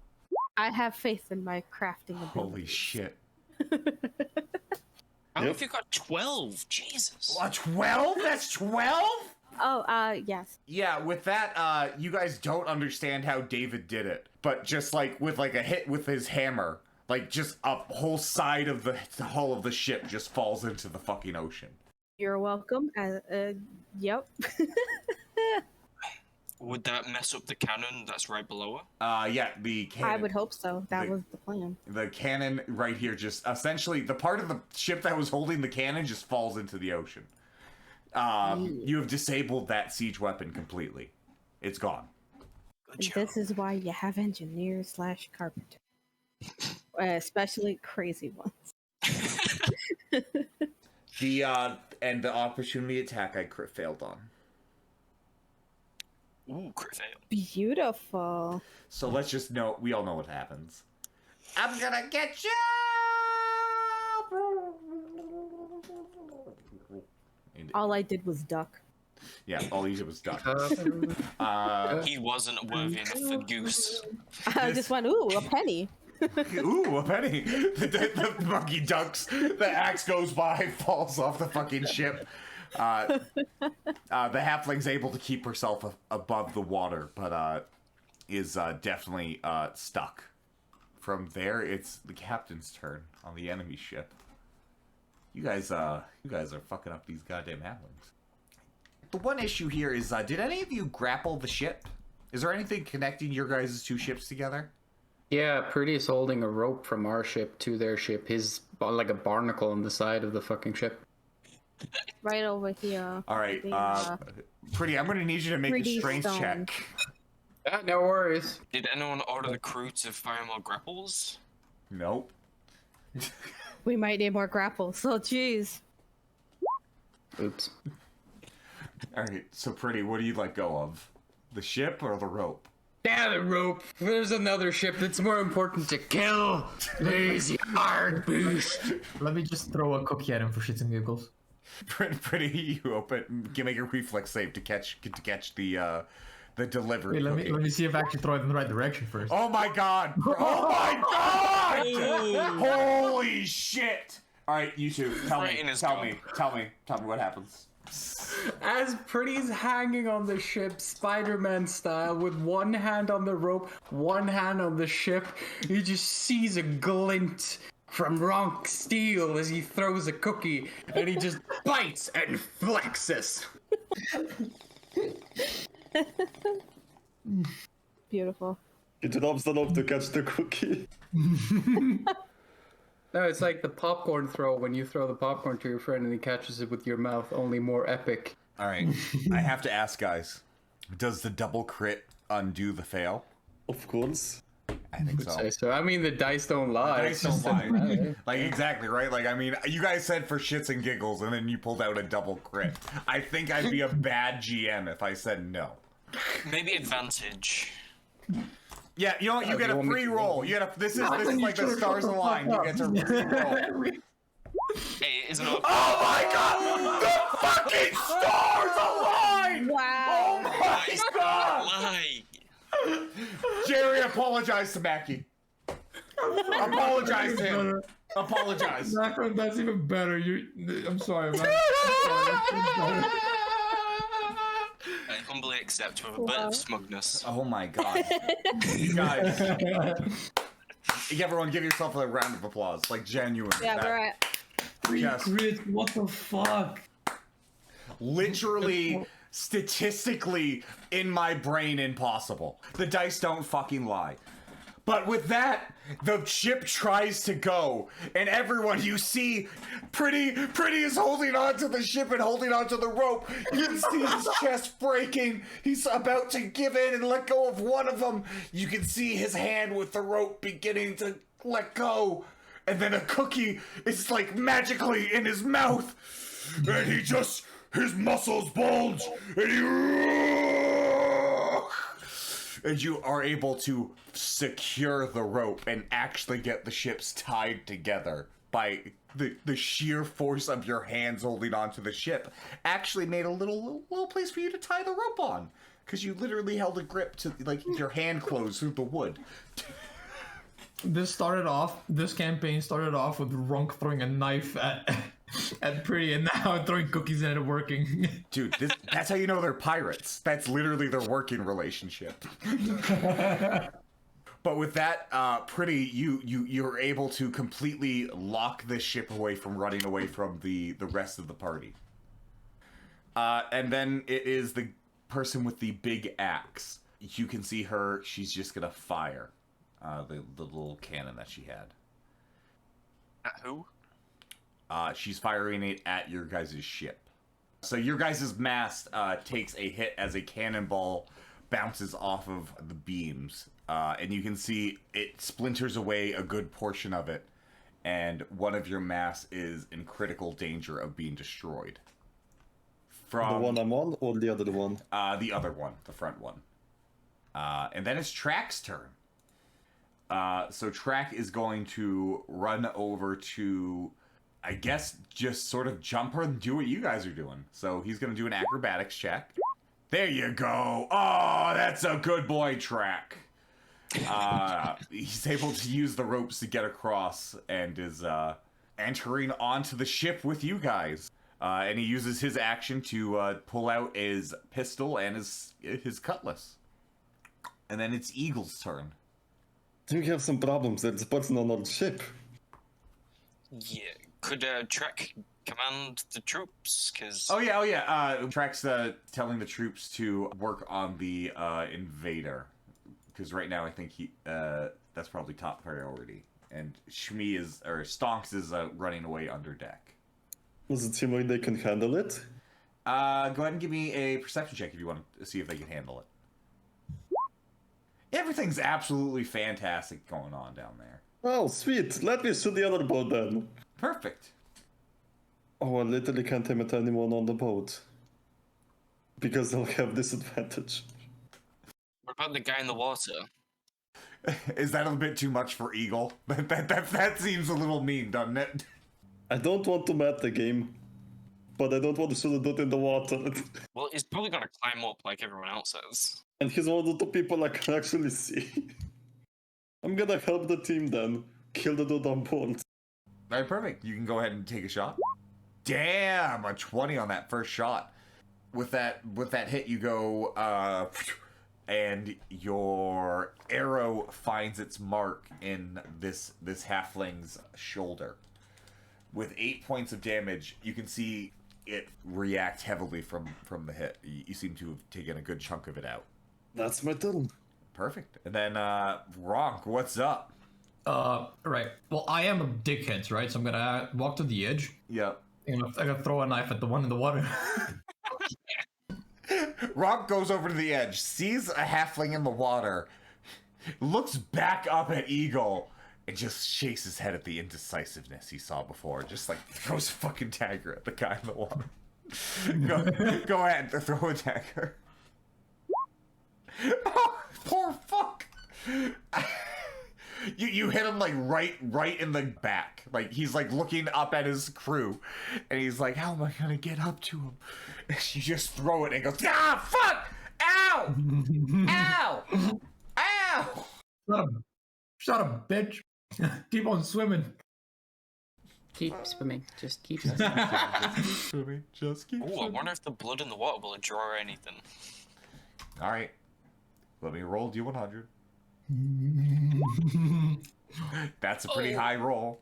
I have faith in my crafting ability. Holy shit. How have you got 12? Jesus. 12? That's 12? Oh, yes. Yeah, with that, you guys don't understand how David did it. But just with a hit with his hammer, just a whole side of the hull of the ship just falls into the fucking ocean. You're welcome. Yep. Would that mess up the cannon that's right below it? Yeah, the cannon. I would hope so. That was the plan. The cannon right here just essentially the part of the ship that was holding the cannon just falls into the ocean. You have disabled that siege weapon completely. It's gone. Good job. This is why you have engineers / carpenters, especially crazy ones. And the opportunity attack I crit failed on. Ooh, crit fail. Beautiful. So let's just know, we all know what happens. I'm gonna get you! All I did was duck. Yeah, all he did was duck. He wasn't worthy enough for goose. I just went, ooh, a penny. Ooh, a penny! The monkey ducks, the axe goes by, falls off the fucking ship. The halfling's able to keep herself above the water, but is definitely stuck. From there, it's the captain's turn on the enemy ship. You guys are fucking up these goddamn halflings. The one issue here is, did any of you grapple the ship? Is there anything connecting your guys' two ships together? Yeah, Pretty's holding a rope from our ship to their ship. His like a barnacle on the side of the fucking ship. Right over here. All right, Pretty, I'm gonna need you to make a strength check. Yeah, no worries. Did anyone order the crew to fire more grapples? Nope. We might need more grapples, so jeez. Oops. All right, so Pretty, what do you let go of? The ship or the rope? Yeah, the rope. There's another ship that's more important to kill. Lazy hard beast. Let me just throw a cookie at him for shits and giggles. Pretty, you open. Make a reflex save to catch the delivery. Wait, let me see if I actually throw it in the right direction first. Oh my god! Oh my god! Holy shit! All right, you two, tell me what happens. As Pretty's hanging on the ship, Spider-Man style, with one hand on the rope, one hand on the ship, he just sees a glint from Ronk's steel as he throws a cookie, and he just bites and flexes. Beautiful. He drops the rope to catch the cookie. No, it's like the popcorn throw when you throw the popcorn to your friend and he catches it with your mouth, only more epic. All right, I have to ask, guys, does the double crit undo the fail? Of course. I think so. Say so. I mean, the dice don't lie. Dice don't lie. Like, exactly, right? Like, I mean, you guys said for shits and giggles, and then you pulled out a double crit. I think I'd be a bad GM if I said no. Maybe advantage. Yeah, you know what? You get a free roll. This is like the stars align. You get to re-roll. Hey, is not. Oh my god! The fucking stars align! Wow. Oh my god! Why? Jerry, apologize to Maccy. Apologize to him. Apologize. Macron, that's even better. I'm sorry, man. I humbly accept with a bit of smugness. Oh my god. You guys. Everyone give yourself a round of applause. Like, genuine. Yeah, That- we're at. Yes. Crit, what the fuck? Literally, statistically, in my brain, impossible. The dice don't fucking lie. But with that, the ship tries to go, and everyone, you see, Pretty is holding onto the ship and holding onto the rope. You can see his chest breaking. He's about to give in and let go of one of them. You can see his hand with the rope beginning to let go. And then a cookie is like magically in his mouth. And his muscles bulge. And you are able to secure the rope and actually get the ships tied together by the sheer force of your hands holding onto the ship. Actually made a little place for you to tie the rope on, because you literally held a grip to, like, your hand closed through the wood. This campaign started off with Ronk throwing a knife at Pretty, and now throwing cookies and it working. Dude, that's how you know they're pirates. That's literally their working relationship. But with that, Pretty, you're able to completely lock this ship away from running away from the rest of the party. And then it is the person with the big axe. You can see her. She's just gonna fire the little cannon that she had. At who? She's firing it at your guys' ship. So your guys' mast takes a hit as a cannonball bounces off of the beams. And you can see it splinters away a good portion of it. And one of your masts is in critical danger of being destroyed. From The one I'm on or the other one? the other one, the front one. And then it's Trak's turn. So Trak is going to run over to, I guess, just sort of jump her and do what you guys are doing. So he's going to do an acrobatics check. There you go. Oh, that's a good boy, Trak. He's able to use the ropes to get across and is entering onto the ship with you guys. And he uses his action to pull out his pistol and his cutlass. And then it's Eagle's turn. I think we have some problems. There's a person on our ship. Yeah. Could Trak command the troops? Cause Oh yeah. Trak's telling the troops to work on the invader, because right now I think that's probably top priority. And Stonks is running away under deck. Does it seem like they can handle it? Go ahead and give me a perception check if you want to see if they can handle it. Everything's absolutely fantastic going on down there. Oh, sweet. Let me shoot the other boat then. Perfect. Oh, I literally can't aim at anyone on the boat. Because they'll have disadvantage. what about the guy in the water? Is that a bit too much for Eagle? That seems a little mean, doesn't it? I don't want to meta the game, but I don't want to shoot a dude in the water. Well, he's probably gonna climb up like everyone else is. And he's one of the people I can actually see. I'm gonna help the team then. Kill the dude on board. Alright, perfect. You can go ahead and take a shot. Damn, a 20 on that first shot. With that hit, you go, and your arrow finds its mark in this halfling's shoulder. With 8 points of damage, you can see it react heavily from the hit. You seem to have taken a good chunk of it out. That's my turn. Perfect. And then, Ronk, what's up? Right. Well, I am a dickhead, right? So I'm gonna walk to the edge. Yep. I'm gonna throw a knife at the one in the water. Ronk goes over to the edge, sees a halfling in the water, looks back up at Eagle, and just shakes his head at the indecisiveness he saw before. Just like throws a fucking dagger at the guy in the water. Go ahead, throw a dagger. Oh, poor fuck. You hit him like right in the back. Like he's like looking up at his crew, and he's like, "How am I gonna get up to him?" And you just throw it and goes, "Ah, fuck! Ow! Ow! Ow!" Shut up, bitch. Keep on swimming. Keep swimming. Just keep Just swimming. keep swimming. Just keep Oh, I swimming. wonder if the blood in the water will draw anything. All right, let me roll D100. That's a pretty high roll.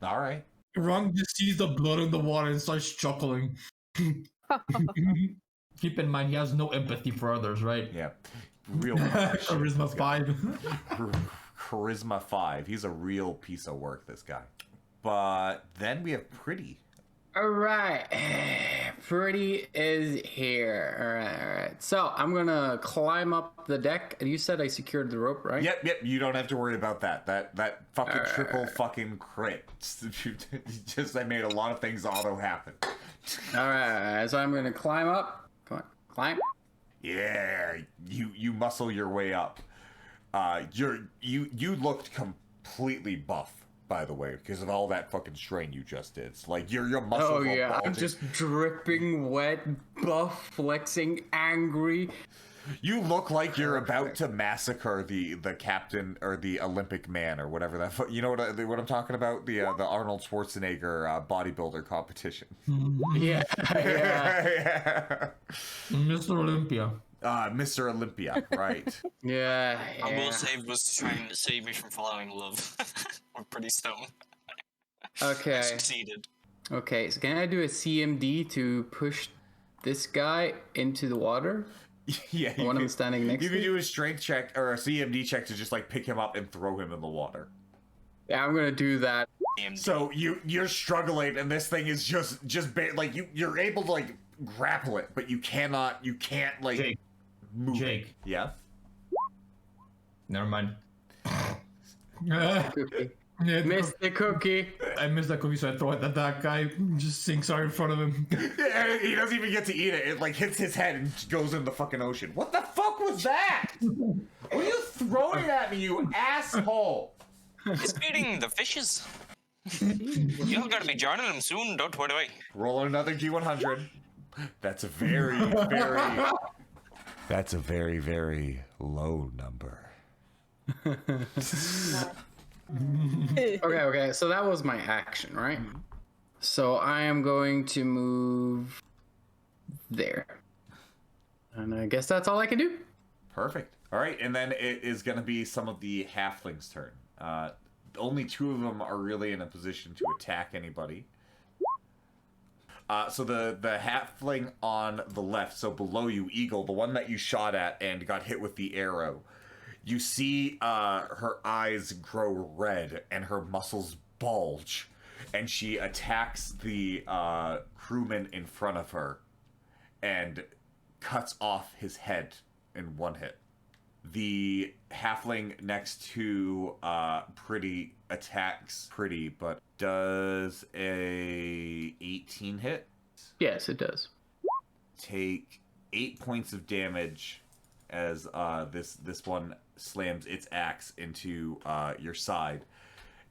All right. Ronk just sees the blood in the water and starts chuckling. Keep in mind, he has no empathy for others, right? Yeah. Real Charisma 5. Charisma 5. He's a real piece of work, this guy. But then we have Pretty. Alright. Freddy is here. Alright. So I'm gonna climb up the deck. And you said I secured the rope, right? Yep. You don't have to worry about that. That fucking triple fucking crit. Just I made a lot of things auto happen. Alright. So I'm gonna climb up. Come on. Climb. Yeah. You muscle your way up. You looked completely buff, by the way, because of all that fucking strain you just did. It's like your muscles. Oh yeah, I'm bulging. just dripping wet, buff, flexing, angry. You look like you're about to massacre the captain or the Olympic man or whatever that. You know what I'm talking about? The Arnold Schwarzenegger bodybuilder competition. Yeah. Mr. Olympia. Mr. Olympia, right? Yeah. I will say was trying to save me from following love. I'm pretty stoned. I Okay. succeeded. Okay. So can I do a CMD to push this guy into the water? Yeah. The one I'm standing next You to. can do a strength check or a CMD check to just like pick him up and throw him in the water. Yeah, I'm gonna do that. So you're struggling, and this thing is just like you're able to like grapple it, but you can't like Jake. move. Jake. Yeah. Never mind. Cookie. Yeah, Missed the cookie. I missed that cookie, so I throw it at that guy. Just sinks right in front of him. He doesn't even get to eat it. It like hits his head and goes in the fucking ocean. What the fuck was that? What are you throwing at me, you asshole? It's feeding the fishes. You're gonna be joining them soon, don't worry. Roll another D100. That's a very, very low number. Okay, so that was my action, right? So I am going to move there. And I guess that's all I can do. Perfect. All right, and then it is going to be some of the halflings' turn. Only 2 of them are really in a position to attack anybody. So the halfling on the left, so below you, Eagle, the one that you shot at and got hit with the arrow, you see her eyes grow red and her muscles bulge, and she attacks the crewman in front of her and cuts off his head in one hit. The halfling next to Pretty attacks Pretty, but does a 18 hit. Yes, it does. Take 8 points of damage as this one slams its axe into your side,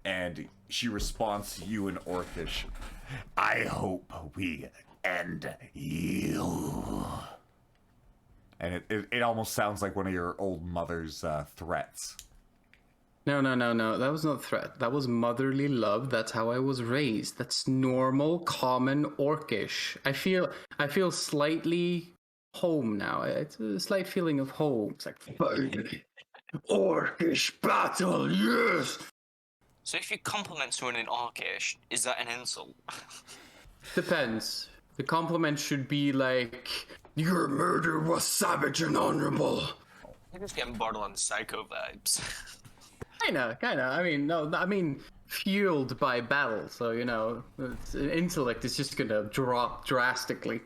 and she responds to you in Orcish. I hope we end you. And it almost sounds like one of your old mother's threats. No. That was not a threat. That was motherly love. That's how I was raised. That's normal, common Orcish. I feel slightly home now. It's a slight feeling of home. It's like Orcish battle, yes. So if you compliment someone in Orcish, is that an insult? Depends. The compliment should be like, your murder was savage and honorable. I'm just getting Borderland Psycho vibes. Kinda. I mean, fueled by battle, so, intellect is just gonna drop drastically.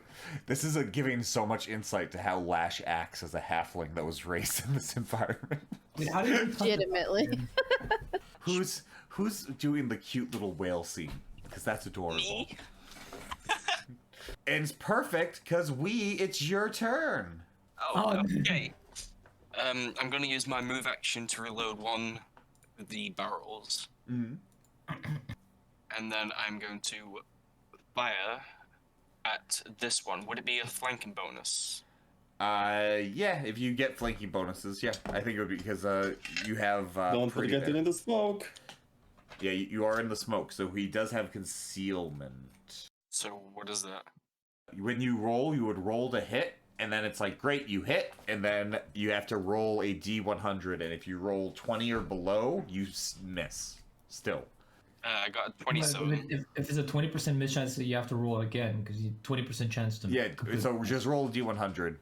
This is giving so much insight to how Lash acts as a halfling that was raised in this environment. Legitimately. Who's doing the cute little whale scene? Because that's adorable. Me? And it's perfect, because it's your turn. Oh, okay. I'm gonna use my move action to reload one the barrels. Mhm. And then I'm going to fire at this one. Would it be a flanking bonus? Yeah, if you get flanking bonuses, yeah. I think it would be because you have Don't pretty forget it there. in the smoke. Yeah, you are in the smoke, so he does have concealment. So what is that? When you roll, you would roll to hit, and then it's like, great, you hit, and then you have to roll a D100, and if you roll 20 or below, you miss. Still. I got a 27. But if it's a 20% miss chance, you have to roll again because you 20% chance to. Yeah, so just roll a D100.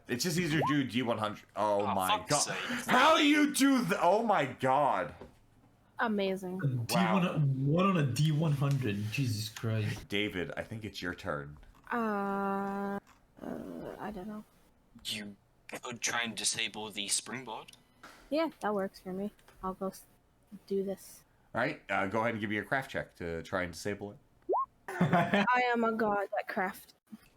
It's just easier to do D100. Oh my fuck's god. sake. How do you do that? Oh my god. Amazing. One on a D100. Jesus Christ. David, I think it's your turn. I don't know. You could try and disable the springboard. Yeah, that works for me. I'll go do this. Alright, go ahead and give me a craft check to try and disable it. I am a god at craft.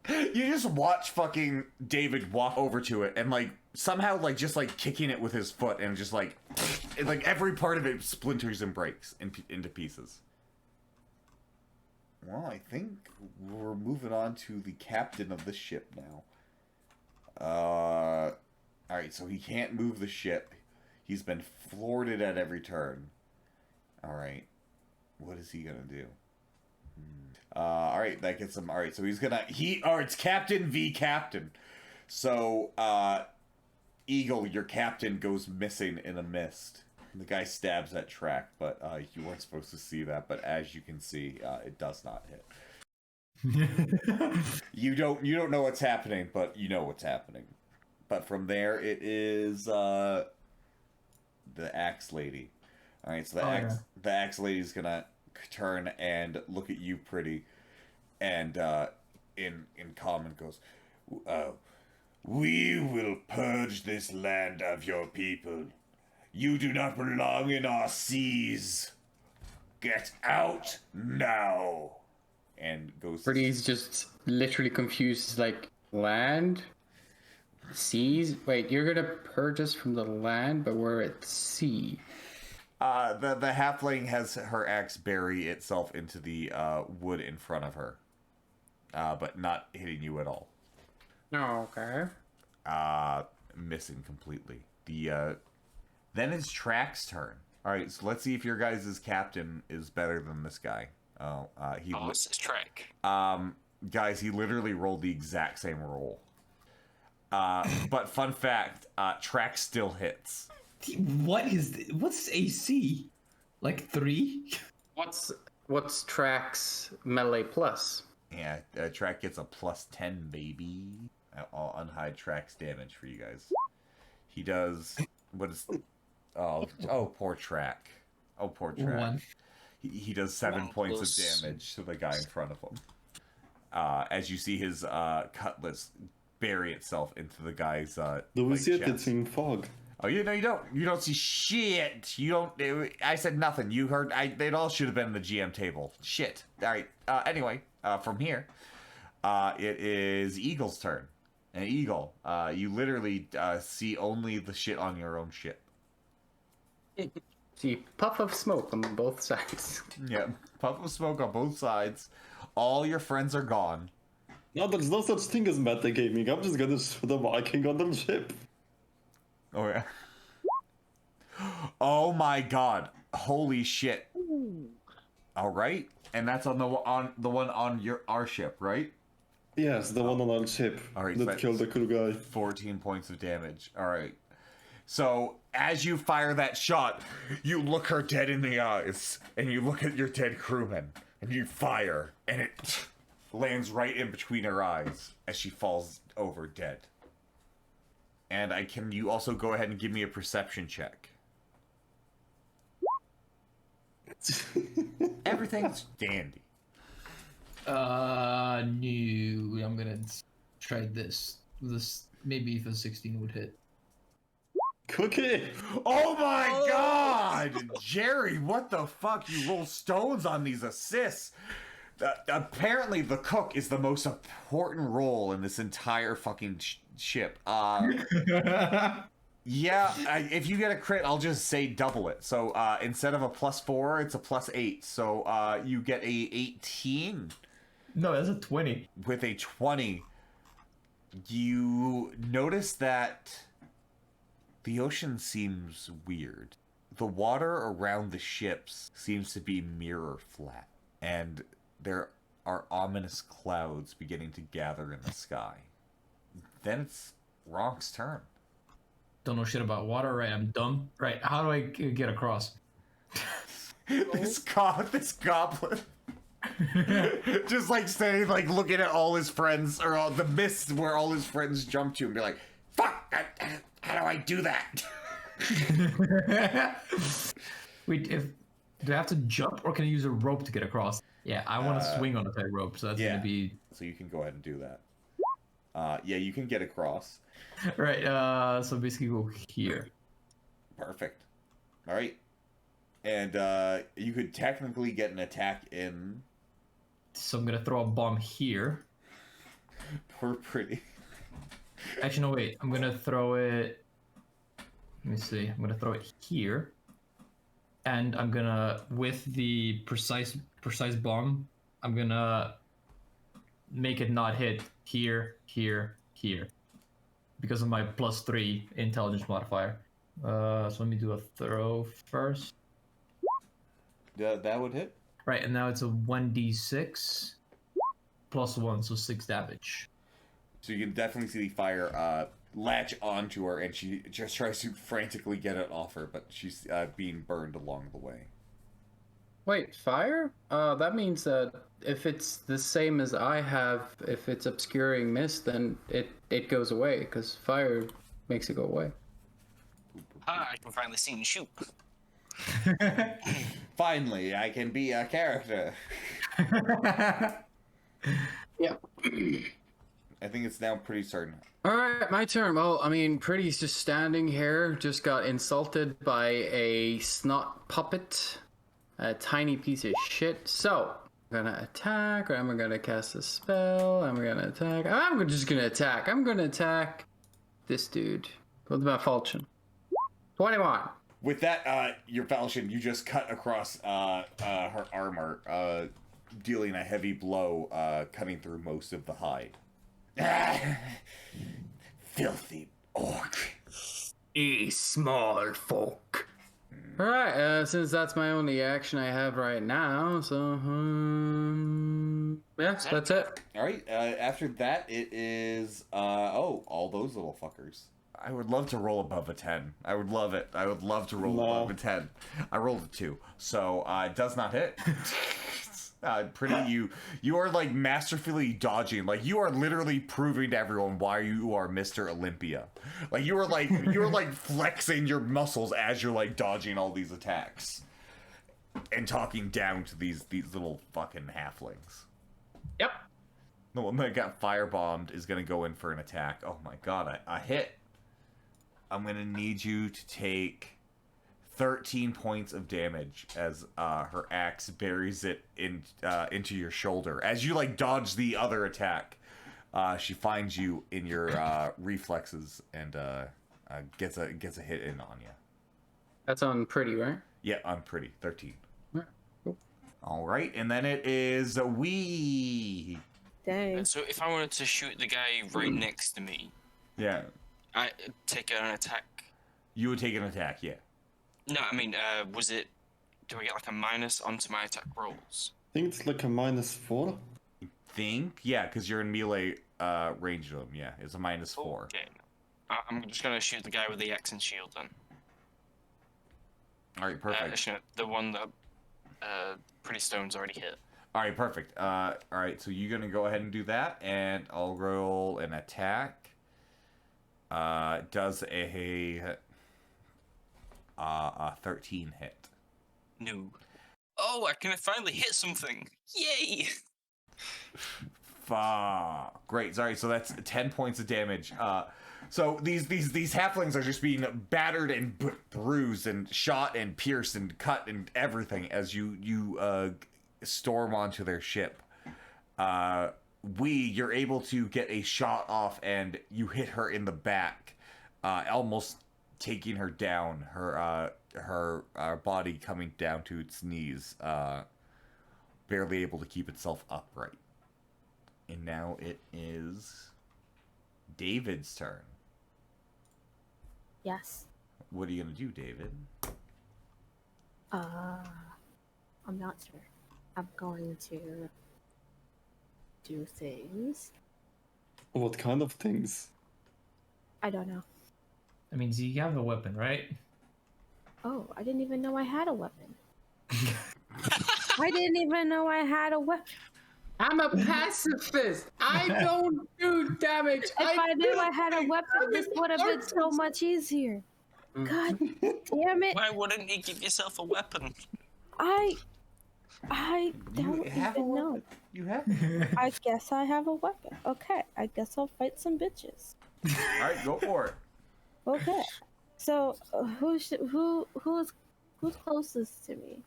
You just watch fucking David walk over to it and like somehow like just like kicking it with his foot and just like every part of it splinters and breaks into pieces. Well, I think we're moving on to the captain of the ship now. Alright, so he can't move the ship. He's been thwarted at every turn. Alright. What is he gonna do? Alright, that gets him. Alright, so he's gonna... it's Captain v. Captain. So, Eagle, your captain, goes missing in a mist. The guy stabs at Trak, but you weren't supposed to see that, but as you can see, it does not hit. You don't know what's happening, but you know what's happening. But from there, it is the Axe Lady. Alright, so the Axe Lady's gonna turn and look at you, Pretty, and in common goes, "We will purge this land of your people. You do not belong in our seas. Get out now." And goes. Pretty's just literally confused. Like, land? Seas? Wait, you're gonna purge us from the land, but we're at sea. The halfling has her axe bury itself into the wood in front of her, but not hitting you at all. Okay. Missing completely. Then it's Trak's turn. All right, so let's see if your guys' captain is better than this guy. This is Trak. Guys, he literally rolled the exact same roll. But fun fact, Trak still hits. What's AC? Like 3? What's Trak's melee plus? Yeah, Trak gets a +10, baby. I'll unhide Trak's damage for you guys. He does... What is... Oh, poor Trak. Oh, poor Trak. 1. He does 7 points of damage to the guy in front of him. As you see his cutlass bury itself into the guy's Do we see it? chest. It's in fog. Oh, you don't. You don't see shit. You don't. I said nothing. You heard. It all should have been in the GM table. Shit. All right. Anyway, from here, it is Eagle's turn. And Eagle, you literally see only the shit on your own ship. See, puff of smoke on both sides. Yeah, puff of smoke on both sides. All your friends are gone. No, there's no such thing as metagaming. I'm just gonna shoot a Viking on the ship. Oh yeah. Oh my god! Holy shit! All right, and that's on the one on our ship, right? Yes, the one on our ship All right, that so killed the cool guy. 14 points of damage. All right. So as you fire that shot, you look her dead in the eyes, and you look at your dead crewman, and you fire, and it lands right in between her eyes as she falls over dead. And you also go ahead and give me a perception check. Everything's dandy. No, I'm gonna try this. Maybe if a 16 would hit. Cookie! Oh my god! Jerry, what the fuck? You roll stones on these assists. Apparently the cook is the most important role in this entire fucking ship. Yeah, if you get a crit, I'll just say double it. So instead of a +4, it's a +8. So you get a 18. No, that's a 20. With a 20, you notice that the ocean seems weird. The water around the ships seems to be mirror flat, and there are ominous clouds beginning to gather in the sky. Then it's Ronk's turn. Don't know shit about water, right? I'm dumb. Right, how do I get across? this goblin just like standing, like looking at all his friends, or all the mist where all his friends jump to, and be like, fuck, how do I do that? Wait, do I have to jump, or can I use a rope to get across? Yeah, I want to swing on a tight rope, so that's gonna be... So you can go ahead and do that. Yeah, you can get across. Right, so basically go here. Perfect. All right. And you could technically get an attack in. So I'm gonna throw a bomb here. We're pretty. Actually, no, wait. I'm gonna throw it... Let me see. I'm gonna throw it here. And I'm gonna, with the precise bomb, I'm gonna make it not hit here, here, here. Because of my +3 intelligence modifier. So let me do a throw first. That would hit. Right, and now it's a 1d6 +1, so 6 damage. So you can definitely see the fire latch onto her, and she just tries to frantically get it off her, but she's being burned along the way. Wait, fire? That means that if it's the same as I have, if it's obscuring mist, then it goes away, because fire makes it go away. Ah, I can finally see and shoot. Finally, I can be a character. Yeah. I think it's now pretty certain. Alright, my turn. Well, I mean, Pretty's just standing here, just got insulted by a snot puppet. A tiny piece of shit. So, I'm gonna attack, or I'm gonna cast a spell, I'm gonna attack. I'm just gonna attack. I'm gonna attack this dude with my falchion. 21. With that, your falchion, you just cut across her armor, dealing a heavy blow, cutting through most of the hide. Filthy orc. Ye small folk. Alright, since that's my only action I have right now, so yes, that's it. Alright, after that it is all those little fuckers. I would love to roll above a 10. I would love it. I would love to roll above a 10. I rolled a 2, so it does not hit. Pretty, you are like masterfully dodging. Like you are literally proving to everyone why you are Mr. Olympia. Like you're like flexing your muscles as you're like dodging all these attacks and talking down to these little fucking halflings. Yep. The one that got firebombed is gonna go in for an attack. Oh my god, I hit. I'm gonna need you to take 13 points of damage as her axe buries it into your shoulder. As you like dodge the other attack, she finds you in your reflexes and gets a hit in on you. That's on Pretty, right? Yeah, I'm Pretty. 13. Yeah, cool. All right, and then it is a wee. Dang. So if I wanted to shoot the guy right next to me, Yeah, I take an attack. you would take an attack. Yeah. No, I mean, do I get like a minus onto my attack rolls? I think it's like a -4. Think? Yeah, because you're in melee range of them. Yeah, it's a -4. Okay. I'm just gonna shoot the guy with the axe and shield then. All right, perfect. Actually, the one that Pretty Stone's already hit. All right, perfect. All right, so you're gonna go ahead and do that, and I'll roll an attack. Does a 13 hit? No. Oh, I can finally hit something! Yay! Great. Sorry. So that's 10 points of damage. So these halflings are just being battered and bruised and shot and pierced and cut and everything as you storm onto their ship. You're able to get a shot off and you hit her in the back, almost taking her down, her body coming down to its knees, barely able to keep itself upright. And now it is David's turn. Yes. What are you gonna do, David? I'm not sure. I'm going to do things. What kind of things? I don't know. I mean, you have a weapon, right? Oh, I didn't even know I had a weapon. I didn't even know I had a weapon. I'm a pacifist. I don't do damage. If I knew I had a weapon, this would have been so much easier. God damn it. Why wouldn't you give yourself a weapon? I don't even know. You have. I guess I have a weapon. Okay, I guess I'll fight some bitches. All right, go for it. Okay. So who's closest to me?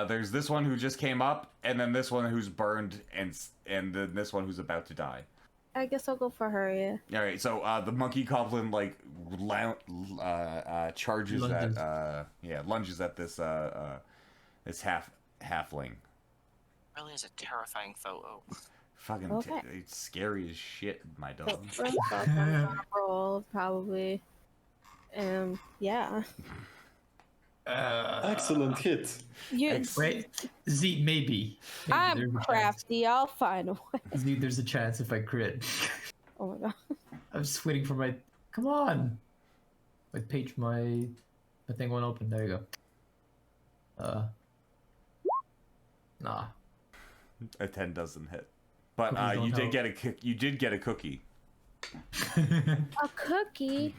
There's this one who just came up, and then this one who's burned, and then this one who's about to die. I guess I'll go for her. Yeah. All right, so the monkey goblin like charges Lunges. at lunges at this this halfling. Really is a terrifying photo. Fucking Okay. it's scary as shit, my So dog. first off, I'm gonna roll probably. Yeah. Excellent hit. You. Wait, Z, maybe. Maybe I'm there's a chance. crafty. I'll find a way. Z, there's a chance if I crit. Oh my god. I'm just waiting for my. Come on. My thing won't open. There you go. Nah. A 10 doesn't hit, but Cookies don't you did help. get you did get a cookie. A cookie.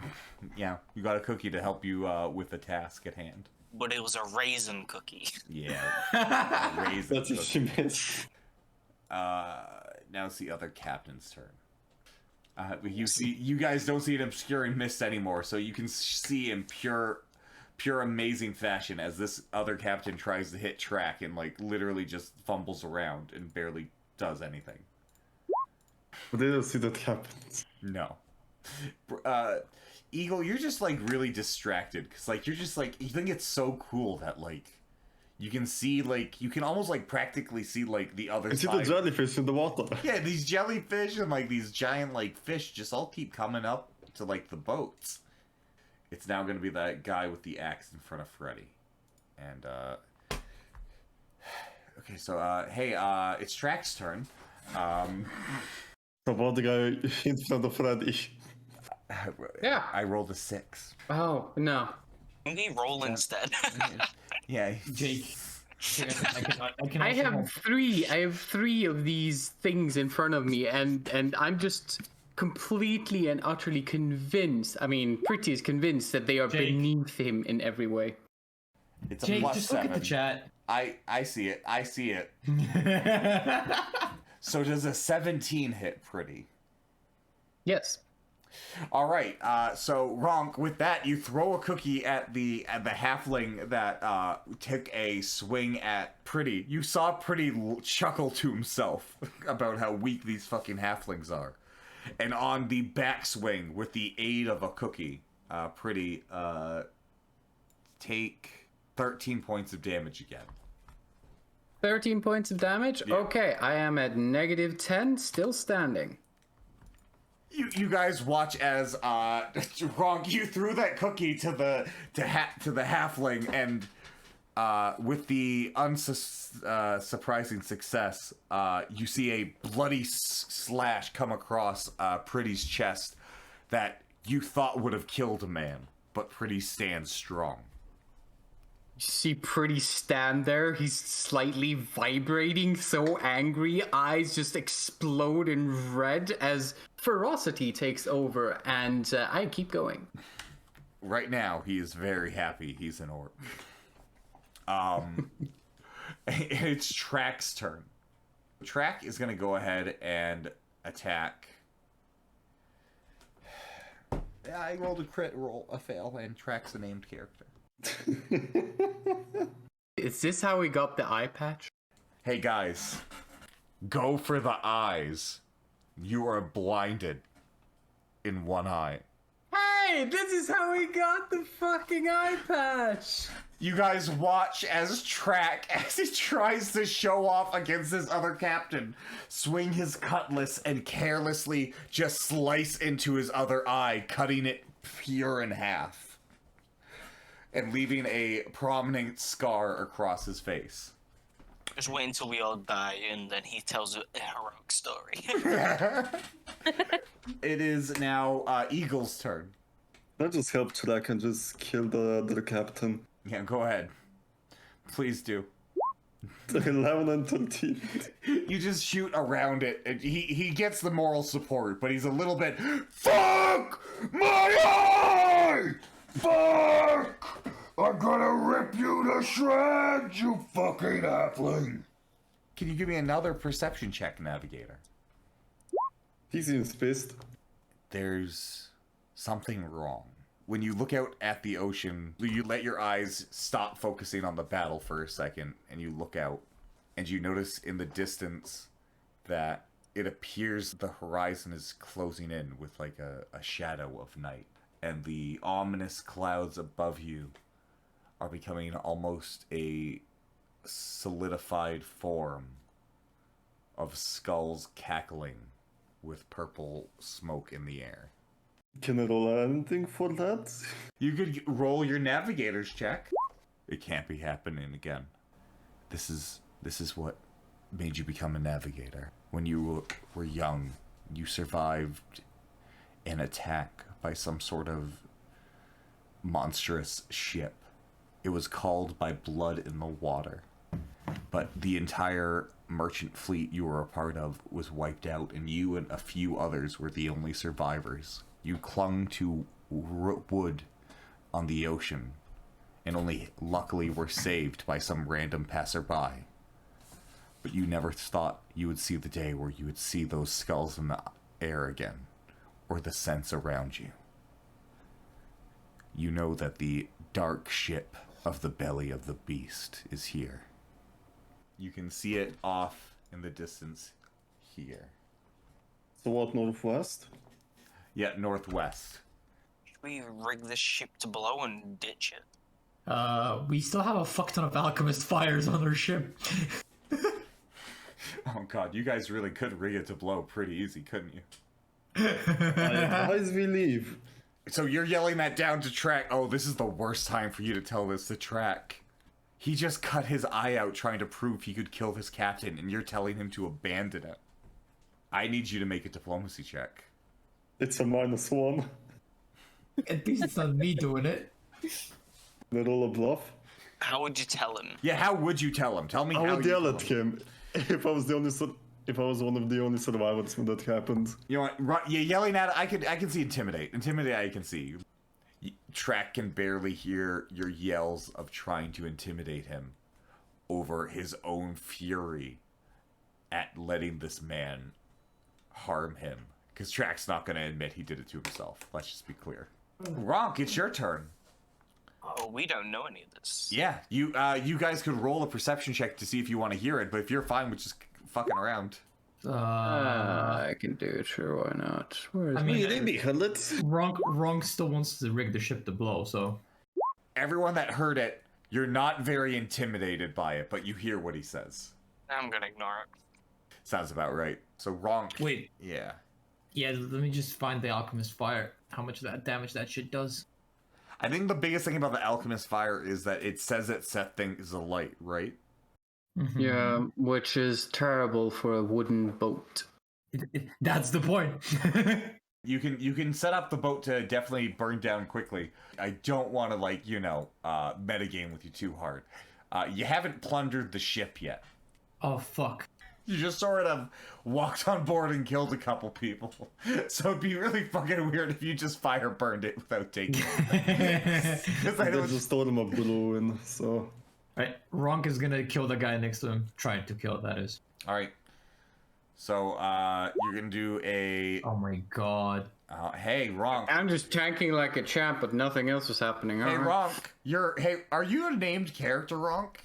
Yeah, you got a cookie to help you with the task at hand. But it was a raisin cookie. Yeah, raise the That's what she cookie. missed. Now it's the other captain's turn. You guys don't see an obscuring mist anymore, so you can see in pure amazing fashion as this other captain tries to hit Trak and like literally just fumbles around and barely does anything. But they don't see that happen. No. Eagle, you're just like really distracted because like you're just like you think it's so cool that like you can see like you can almost like practically see like the other You see the side. jellyfish in the water. Yeah, these jellyfish and like these giant like fish just all keep coming up to like the boats. It's now going to be that guy with the axe in front of Freddy. And okay, so hey, it's Trak's turn. So about the guy in front of Freddy. Yeah. I rolled a 6. Oh, no. Maybe roll instead. Yeah. Jake. I can I also have help. three. I have 3 of these things in front of me, and I'm just completely and utterly convinced. I mean, pretty is convinced that they are Jake. beneath him in every way. It's a Jake, plus just 7. look at the chat. I see it. I see it. So does a 17 hit pretty? Yes. All right. So Ronk, with that, you throw a cookie at the halfling that took a swing at Pretty. You saw Pretty chuckle to himself about how weak these fucking halflings are, and on the backswing with the aid of a cookie, Pretty take 13 points of damage again. 13 points of damage? Yeah. Okay, I am at -10, still standing. You guys watch as Ronk, you threw that cookie to the halfling, and with the unsurprising success, you see a bloody slash come across Pretty's chest that you thought would have killed a man, but Pretty stands strong. You see Pretty stand there, he's slightly vibrating, so angry, eyes just explode in red as ferocity takes over, and I keep going. Right now, he is very happy he's an orc. It's Trak's turn. Trak is going to go ahead and attack. Yeah, I rolled a crit roll, a fail, and Trak's a named character. Is this how we got the eye patch? Hey guys, go for the eyes. You are blinded in one eye. Hey! Wait, this is how he got the fucking eye patch. You guys watch as Trak, as he tries to show off against his other captain, swing his cutlass and carelessly just slice into his other eye, cutting it pure in half. And leaving a prominent scar across his face. Just wait until we all die, and then he tells a heroic story. It is now Eagle's turn. I just help Trak and just kill the captain. Yeah, go ahead. Please do. 11 and 13. You just shoot around it, and he gets the moral support, but he's a little bit, fuck my eye! Fuck! I'm gonna rip you to shreds, you fucking halfling! Can you give me another perception check, Navigator? He seems pissed. There's something wrong. When you look out at the ocean, you let your eyes stop focusing on the battle for a second, and you look out, and you notice in the distance that it appears the horizon is closing in with like a shadow of night, and the ominous clouds above you are becoming almost a solidified form of skulls cackling with purple smoke in the air. Can I roll anything for that? You could roll your navigator's check. It can't be happening again. This is what made you become a navigator. When you were young, you survived an attack by some sort of monstrous ship. It was called by blood in the water. But the entire merchant fleet you were a part of was wiped out, and you and a few others were the only survivors. You clung to wood on the ocean, and only luckily were saved by some random passerby. But you never thought you would see the day where you would see those skulls in the air again, or the scents around you. You know that the dark ship of the belly of the beast is here. You can see it off in the distance here. So what, northwest? Yeah, northwest. Should we rig this ship to blow and ditch it? We still have a fuck ton of alchemist fires on our ship. Oh god, you guys really could rig it to blow pretty easy, couldn't you? I advise we leave. So you're yelling that down to Trak. Oh, this is the worst time for you to tell this to Trak. He just cut his eye out trying to prove he could kill his captain, and you're telling him to abandon it. I need you to make a diplomacy check. It's a -1. At least it's not me doing it. They roll a bluff. How would you tell him? Yeah, how would you tell him? Tell me I how would you yell tell at him. him if I was one of the only survivors when that happened. You know what? Yeah, yelling at it, I can see intimidate. Intimidate, I can see. Trak can barely hear your yells of trying to intimidate him over his own fury at letting this man harm him. Because Trak's not going to admit he did it to himself. Let's just be clear. Ronk, it's your turn. Oh, we don't know any of this. Yeah, you guys could roll a perception check to see if you want to hear it, but if you're fine with just fucking around. I can do it, sure, why not? Where is I mean, my... Ronk still wants to rig the ship to blow, so... Everyone that heard it, you're not very intimidated by it, but you hear what he says. I'm gonna ignore it. Sounds about right. So Ronk. Wait. Yeah. Yeah, let me just find the alchemist fire. How much of that damage that shit does. I think the biggest thing about the alchemist fire is that it says it set things alight, right? Mhm. Yeah, which is terrible for a wooden boat. That's the point. You can set up the boat to definitely burn down quickly. I don't want to metagame with you too hard. You haven't plundered the ship yet. Oh fuck. You just sort of walked on board and killed a couple people. So it'd be really fucking weird if you just fire burned it without taking it. Because I know They just told him a balloon, so... Right, Ronk is gonna kill the guy next to him. Trying to kill, that is. Alright. So, you're gonna do a... Oh my god. Hey, Ronk. I'm just tanking like a champ, but nothing else is happening. Hey, Ronk. Are you a named character, Ronk?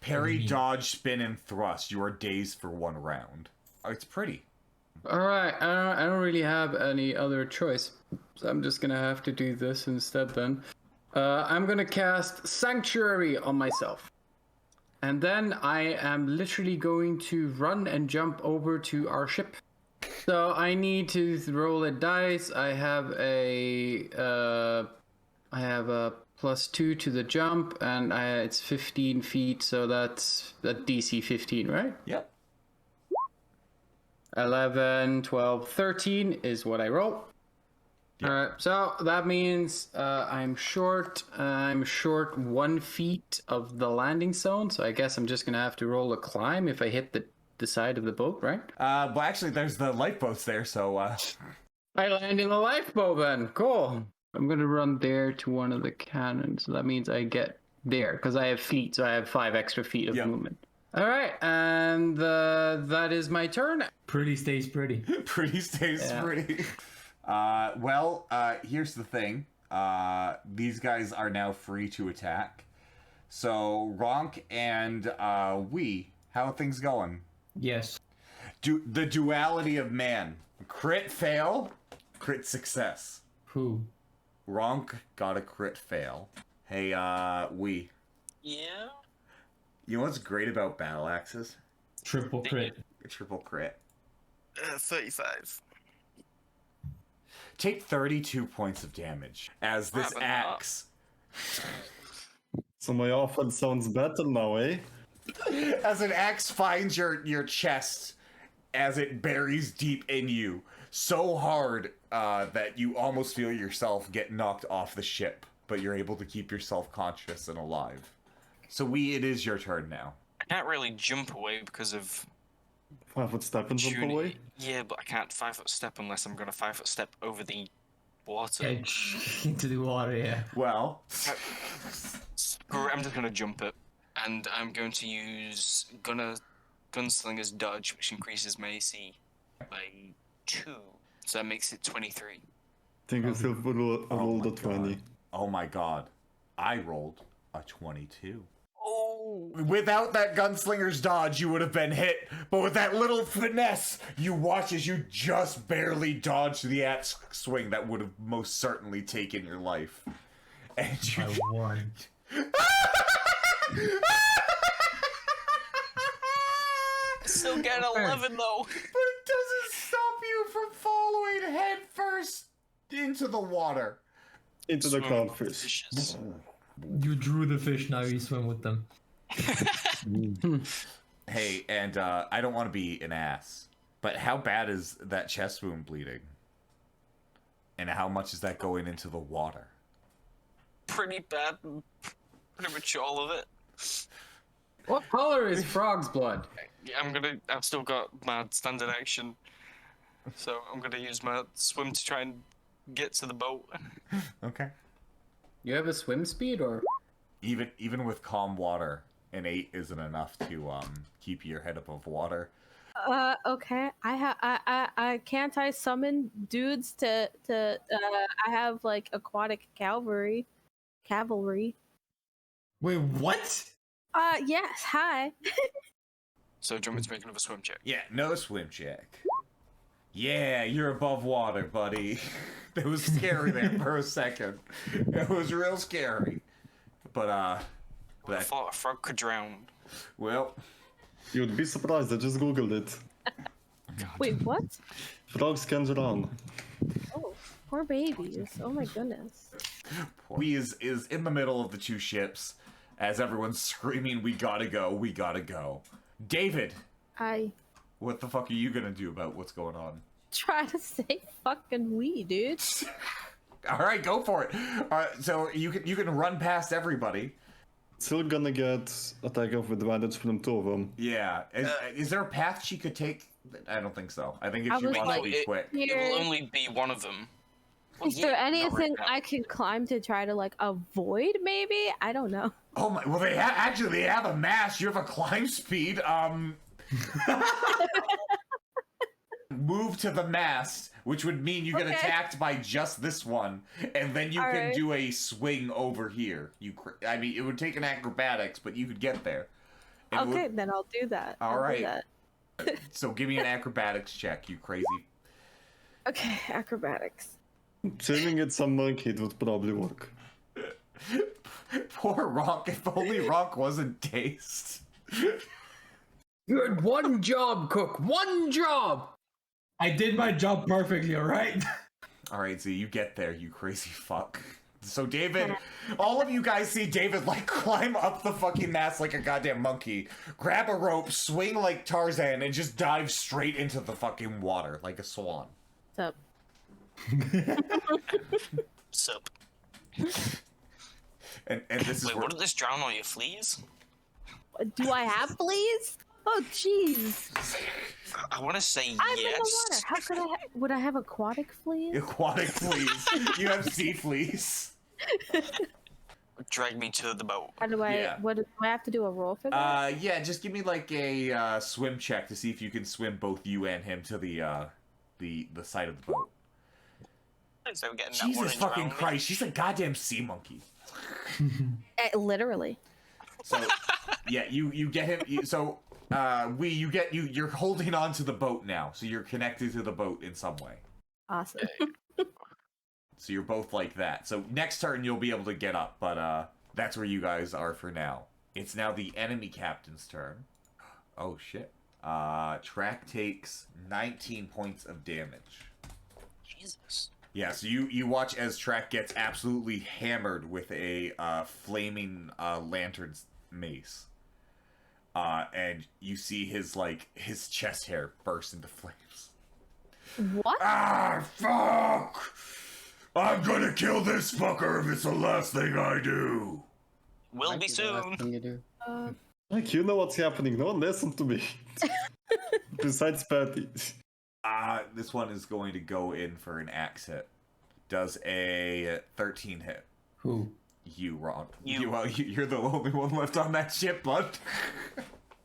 Parry, dodge, spin, and thrust. You are dazed for 1 round. Oh, it's pretty. All right, I don't really have any other choice, so I'm just gonna have to do this instead. Then, I'm gonna cast Sanctuary on myself, and then I am literally going to run and jump over to our ship. So I need to roll a dice. I have a +2 to the jump, and it's 15 feet, so that's DC 15, right? Yep. 11, 12, 13 is what I roll. Yep. Alright, so that means I'm short 1 feet of the landing zone, so I guess I'm just gonna have to roll a climb if I hit the side of the boat, right? Well, actually, there's the lifeboats there, so I land in the lifeboat then. Cool. I'm gonna run there to one of the cannons, so that means I get there, because I have feet, so I have 5 extra feet of movement. Alright, and that is my turn. Pretty stays pretty. pretty stays pretty. Here's the thing. These guys are now free to attack. So, Ronk and how are things going? Yes. The duality of man. Crit fail, crit success. Who? Ronk got a crit fail. Hey, Yeah? You know what's great about battle axes? Triple crit. A triple crit. 35. Take 32 points of damage as this axe. So my offense sounds better now, eh? As an axe finds your chest as it buries deep in you so hard that you almost feel yourself get knocked off the ship, but you're able to keep yourself conscious and alive. So it is your turn now. I can't really jump away because of 5-foot step and jump tuning. away. Yeah, but I can't 5-foot step unless I'm gonna 5-foot step over the water. Edge into the water, yeah. Well, I'm just gonna jump it, and I'm going to use Gunslinger's Dodge, which increases my AC by 2, so that makes it 23. I think I still rolled a 20. Oh my god. I rolled a 22. Oh! Without that gunslinger's dodge, you would have been hit, but with that little finesse, you watch as you just barely dodged the axe swing that would have most certainly taken your life. And you... I won. Still get 11 though. But it doesn't stop you from following head first into the water. Into the Swim with clownfish. fishes. You drew the fish, now you swim with them. Hey, and I don't want to be an ass, but how bad is that chest wound bleeding? And how much is that going into the water? Pretty bad. Pretty much all of it. What color is Frog's blood? Yeah, I've still got my standard action, so I'm gonna use my swim to try and get to the boat. Okay. You have a swim speed, or? Even with calm water, an 8 isn't enough to keep your head above water. Okay. I can't I summon dudes to I have like aquatic cavalry. Wait, what? Yes, hi. So do you want me to make another swim check? Yeah, no swim check. Yeah, you're above water, buddy. It was scary there for a second. It was real scary. But I thought a frog could drown. well, You'd be surprised, I just googled it. Wait, what? Frogs can drown. Oh, poor babies. Oh my goodness. he is in the middle of the two ships as everyone's screaming, "We gotta go, we gotta go." David, what the fuck are you gonna do about what's going on? Try to say fucking we, dude. All right, go for it. So you can run past everybody. Still gonna get attack of advantage from 2 of them. Yeah. Is there a path she could take? I don't think so. I think if I she was wants to like- be quick. It will only be one of them. Is there anything I can climb to try to like avoid? Maybe I don't know. Oh my! Well, they have a mast. You have a climb speed. Move to the mast, which would mean you get attacked by just this one, and then you can do a swing over here. I mean, it would take an acrobatics, but you could get there. Okay, then I'll do that. All right. So give me an acrobatics check, you crazy. Okay, acrobatics. Assuming it's some monkey, it would probably work. Poor Ronk, if only Ronk wasn't dazed. You had one job, Cook. One job. I did my job perfectly, alright? Alright, so you get there, you crazy fuck. So David, all of you guys see David like climb up the fucking mast like a goddamn monkey, grab a rope, swing like Tarzan, and just dive straight into the fucking water like a swan. Sup? Sup? And this is Wait, where... wouldn't this drown all your fleas? Do I have fleas? Oh, jeez. I want to say I'm yes. in the water. How could I? Would I have aquatic fleas? Aquatic fleas. You have sea fleas. Drag me to the boat. How do I? Yeah. What do I have to do? A roll for that? Yeah, just give me like a swim check to see if you can swim both you and him to the side of the boat. So I'm getting that one Jesus and fucking drowning. Christ, she's a goddamn sea monkey. Literally. So, yeah, you get him. You're holding on to the boat now, so you're connected to the boat in some way. Awesome. So you're both like that. So next turn you'll be able to get up, but that's where you guys are for now. It's now the enemy captain's turn. Oh shit. Trak takes 19 points of damage. Jesus. Yeah, so you watch as Trak gets absolutely hammered with a flaming lantern's mace. And you see his chest hair burst into flames. What? Ah, fuck! I'm gonna kill this fucker if it's the last thing I do. Will be soon. You do. Like, you know what's happening. No one listen to me. Besides Patty. This one is going to go in for an axe hit. Does a 13 hit. Who? You, Ron. You. You're the only one left on that ship, bud.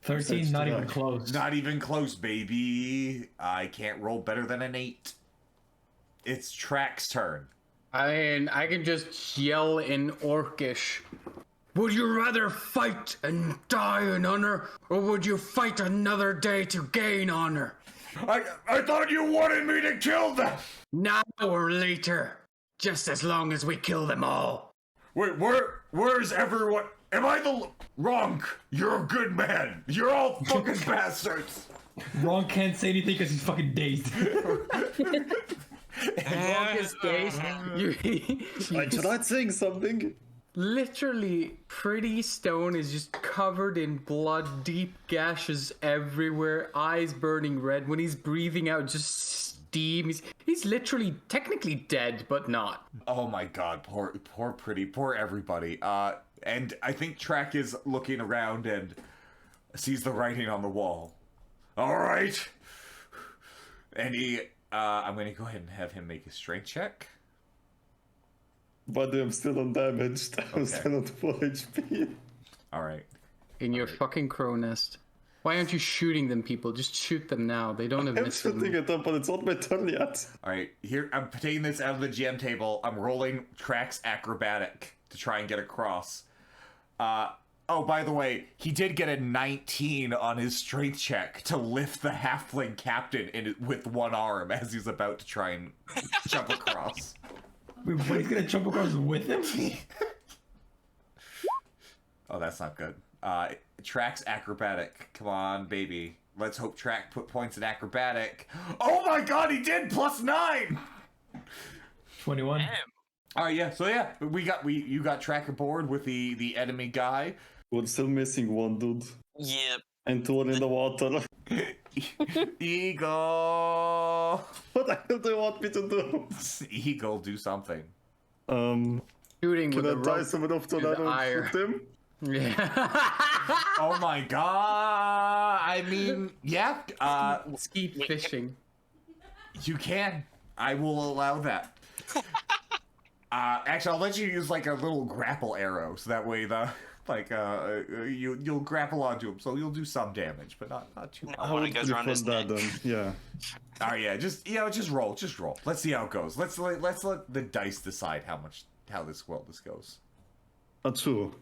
13, not even close. Not even close, baby. I can't roll better than an 8. It's Trak's turn. I can just yell in Orcish. Would you rather fight and die in honor, or would you fight another day to gain honor? I thought you wanted me to kill them! Now or later, just as long as we kill them all. Wait, where's everyone? Am I the... Ronk, you're a good man. You're all fucking bastards. Ron can't say anything because he's fucking dazed. August days, I tried saying something. literally, Pretty Stone is just covered in blood, deep gashes everywhere, eyes burning red. When he's breathing out, just steam. He's literally technically dead, but not. Oh my god, poor Pretty, poor everybody. And I think Trak is looking around and sees the writing on the wall. All right. And I'm gonna go ahead and have him make a strength check. But I'm still undamaged. I'm still at 4 HP. All right. In your fucking crow nest. Why aren't you shooting them, people? Just shoot them now. They don't have I'm missed shooting them. it up, but it's not my turn yet. All right. Here, I'm taking this out of the GM table. I'm rolling Trak's acrobatic to try and get across. Oh, by the way, he did get a 19 on his strength check to lift the halfling captain with one arm as he's about to try and jump across. Wait, but he's gonna jump across with him? Oh, that's not good. Trak's acrobatic. Come on, baby. Let's hope Trak put points in acrobatic. Oh my god, he did! +9! 21. Damn. Oh yeah, so yeah, you got Trak aboard with the enemy guy. We're still missing one dude. Yeah. And 2 in the water. Eagle! What the hell do you want me to do? Eagle, do something. Shooting Can with I a try rope. someone off to through the that ire. and shoot him? Yeah. Oh my god! I mean, yeah, Let's keep fishing. you can. I will allow that. Actually, I'll let you use like a little grapple arrow, so that way you'll grapple onto him, so you'll do some damage, but not too much. I want to go around his neck. Then. Yeah. Oh yeah, just roll. Let's see how it goes. Let's let the dice decide how this goes. A 2.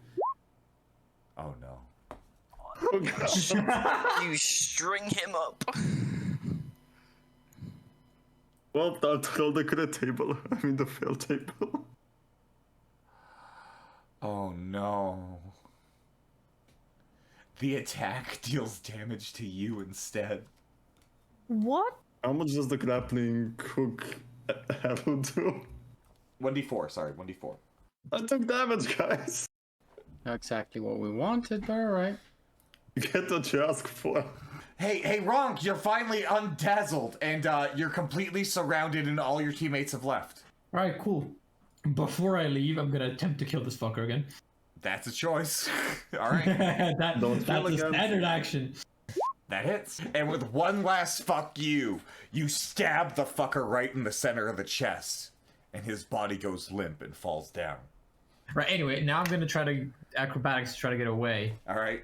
Oh no. Oh god. You string him up. Well, don't roll the crit table. I mean the fail table. Oh no. The attack deals damage to you instead. What? How much does the grappling hook have to do? 1d4, sorry, 1d4. I took damage, guys. Not exactly what we wanted, but alright. You get what you ask for. Hey, Ronk, you're finally undazzled, and you're completely surrounded and all your teammates have left. Alright, cool. Before I leave, I'm gonna attempt to kill this fucker again. That's a choice. Alright. That's a standard action. That hits. And with one last fuck you stab the fucker right in the center of the chest, and his body goes limp and falls down. Right, anyway, now I'm gonna try to acrobatics to try to get away. Alright.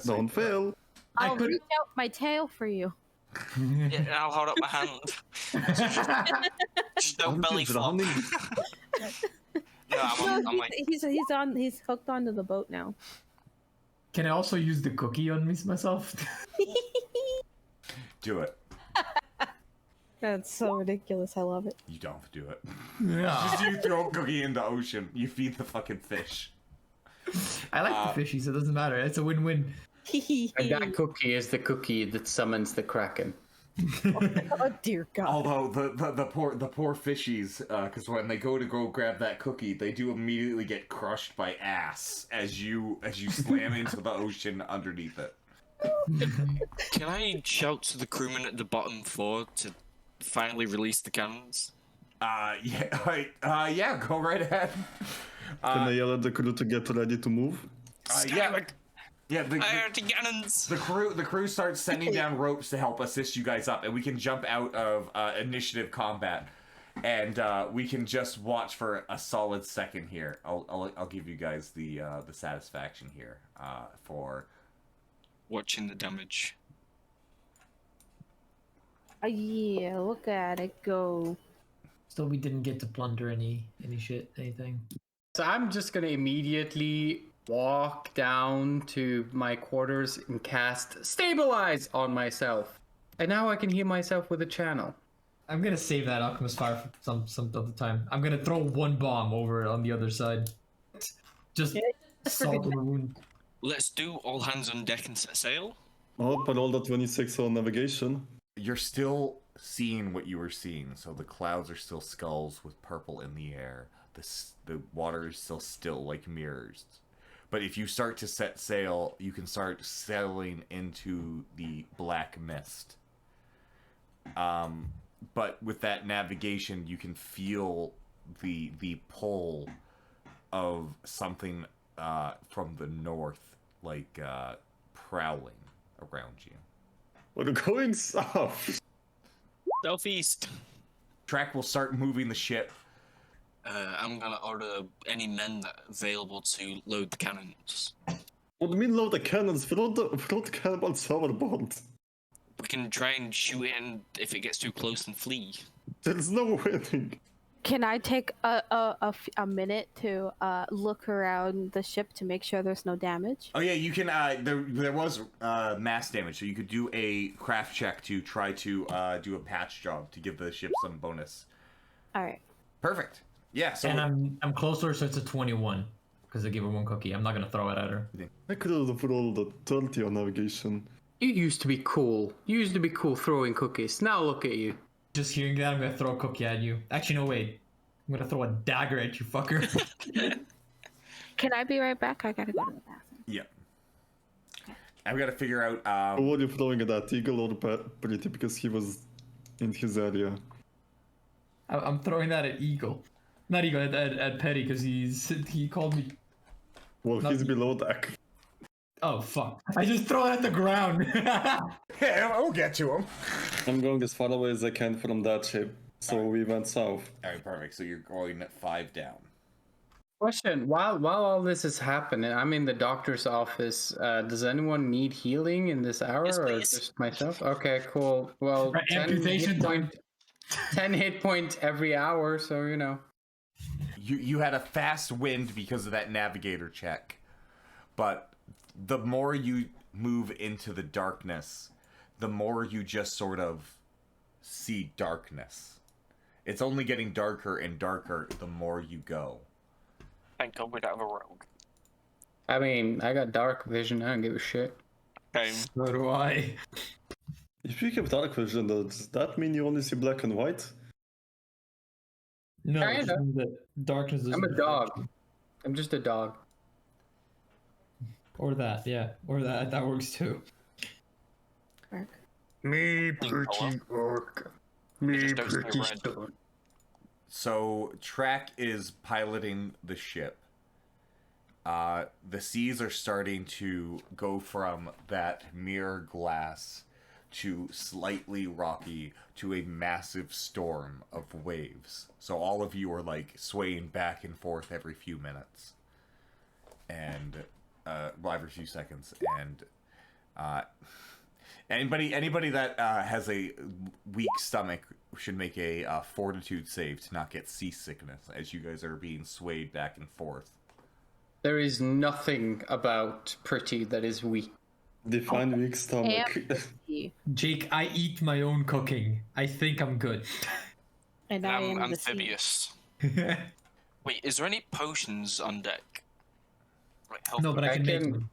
Don't fail. I'll reach out my tail for you. Yeah, I'll hold up my hand. Just don't belly flop. No, I'm like... He's hooked onto the boat now. Can I also use the cookie on me myself? Do it. That's so ridiculous. I love it. You don't do it. Yeah. Just you throw a cookie in the ocean. You feed the fucking fish. I like the fishies, so it doesn't matter. It's a win-win. And that cookie is the cookie that summons the Kraken. Oh dear God. Although the poor fishies, because when they go grab that cookie, they do immediately get crushed by ass as you slam into the ocean underneath it. Can I shout to the crewman at the bottom floor to finally release the cannons? Yeah, go right ahead. Can I yell at the crew to get ready to move? Yeah, Fire the cannons! the crew starts sending down ropes to help assist you guys up, and we can jump out of initiative combat, and we can just watch for a solid second here. I'll give you guys the satisfaction here for Watching the damage. Yeah, look at it go. Still, we didn't get to plunder anything. So I'm just gonna immediately walk down to my quarters and cast Stabilize on myself. And now I can heal myself with a channel. I'm gonna save that alchemist fire for some other time. I'm gonna throw one bomb over on the other side. Just salt in the wound. Let's do all hands on deck and set sail. Oh, but all the 26 on navigation. You're still seeing what you were seeing, so the clouds are still skulls with purple in the air. The water is still like mirrors. But if you start to set sail, you can start sailing into the black mist. But with that navigation, you can feel the pull of something from the north, like prowling around you. We're going south. Southeast. Trak will start moving the ship. I'm gonna order any men that are available to load the cannons. What do you mean load the cannons? Throw the cannonballs overboard. We can try and shoot it, and if it gets too close, and flee. There's no winning. Can I take a minute to look around the ship to make sure there's no damage? Oh yeah, you can. There was mass damage, so you could do a craft check to try to do a patch job to give the ship some bonus. All right. Perfect. Yeah. So And I'm closer, so it's a 21 because I gave her one cookie. I'm not gonna throw it at her. I could have rolled a 30 on navigation. You used to be cool. You used to be cool throwing cookies. Now look at you. Just hearing that, I'm gonna throw a cookie at you. Actually, no, wait. I'm gonna throw a dagger at you, fucker. Can I be right back? I gotta go to the bathroom. yeah. I've got to figure out. What are you throwing at that eagle or the pretty because he was in his area? I'm throwing that at Eagle. Not Eagle, at Petty, because he called me. Well, he's below deck. Oh, fuck. I just throw it at the ground. Yeah, we'll get to him. I'm going as far away as I can from that ship, so we went south. All right, perfect. So you're going at 5 down. Question: While all this is happening, I'm in the doctor's office. Does anyone need healing in this hour, Yes, or please. just myself? Okay, cool. Well, Right, 10 amputation hit time. 10 hit points every hour, so you know. You had a fast wind because of that navigator check, but the more you move into the darkness, the more you just sort of see darkness. It's only getting darker and darker the more you go. Thank God we don't have a rogue. I mean, I got dark vision. I don't give a shit. Same. So do I. If you have dark vision, does that mean you only see black and white? No, Kinda. it's just that darkness is. I'm a dog. I'm just a dog. Or that, yeah. Or that. That works too. Work. Me pretty orc. Me just don't see pretty red. stone. So Trak is piloting the ship. The seas are starting to go from that mirror glass to slightly rocky to a massive storm of waves. So all of you are like swaying back and forth every few minutes. And well, every few seconds. And anybody that has a weak stomach should make a fortitude save to not get seasickness as you guys are being swayed back and forth. There is nothing about Pretty that is weak. Define weak stomach. Jake, I eat my own cooking. I think I'm good. And I I'm am the sea. amphibious. Wait, is there any potions on deck? Like health No, but I I can make can- them.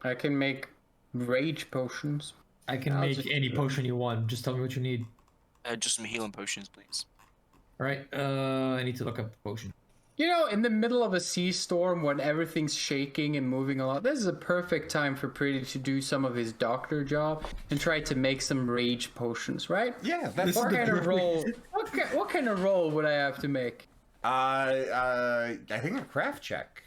I can make rage potions. I can I'll make just- any potion you want. Just tell me what you need. just some healing potions, please. Alright, I need to look up the potion. You know, in the middle of a sea storm when everything's shaking and moving along, this is a perfect time for Pretty to do some of his doctor job and try to make some rage potions, right? Yeah, that's What kind of roll? What kind of roll would I have to make? I think a craft check.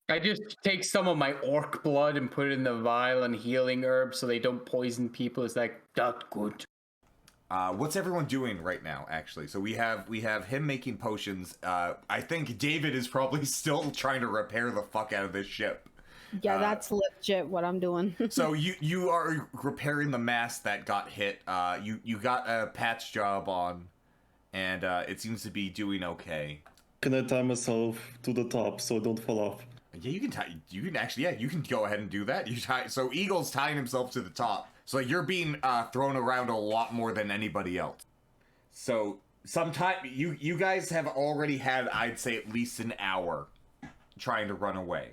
I just take some of my orc blood and put it in the vial and healing herbs so they don't poison people. It's like, that's good. What's everyone doing right now, actually? So we have him making potions. I think David is probably still trying to repair the fuck out of this ship. Yeah, that's legit what I'm doing. So you are repairing the mast that got hit. You got a patch job on, and it seems to be doing okay. Can I tie myself to the top so I don't fall off? Yeah, you can tie. You can actually, yeah, you can go ahead and do that. You tie. So Eagle's tying himself to the top. So you're being thrown around a lot more than anybody else. So sometime you guys have already had, I'd say, at least an hour trying to run away.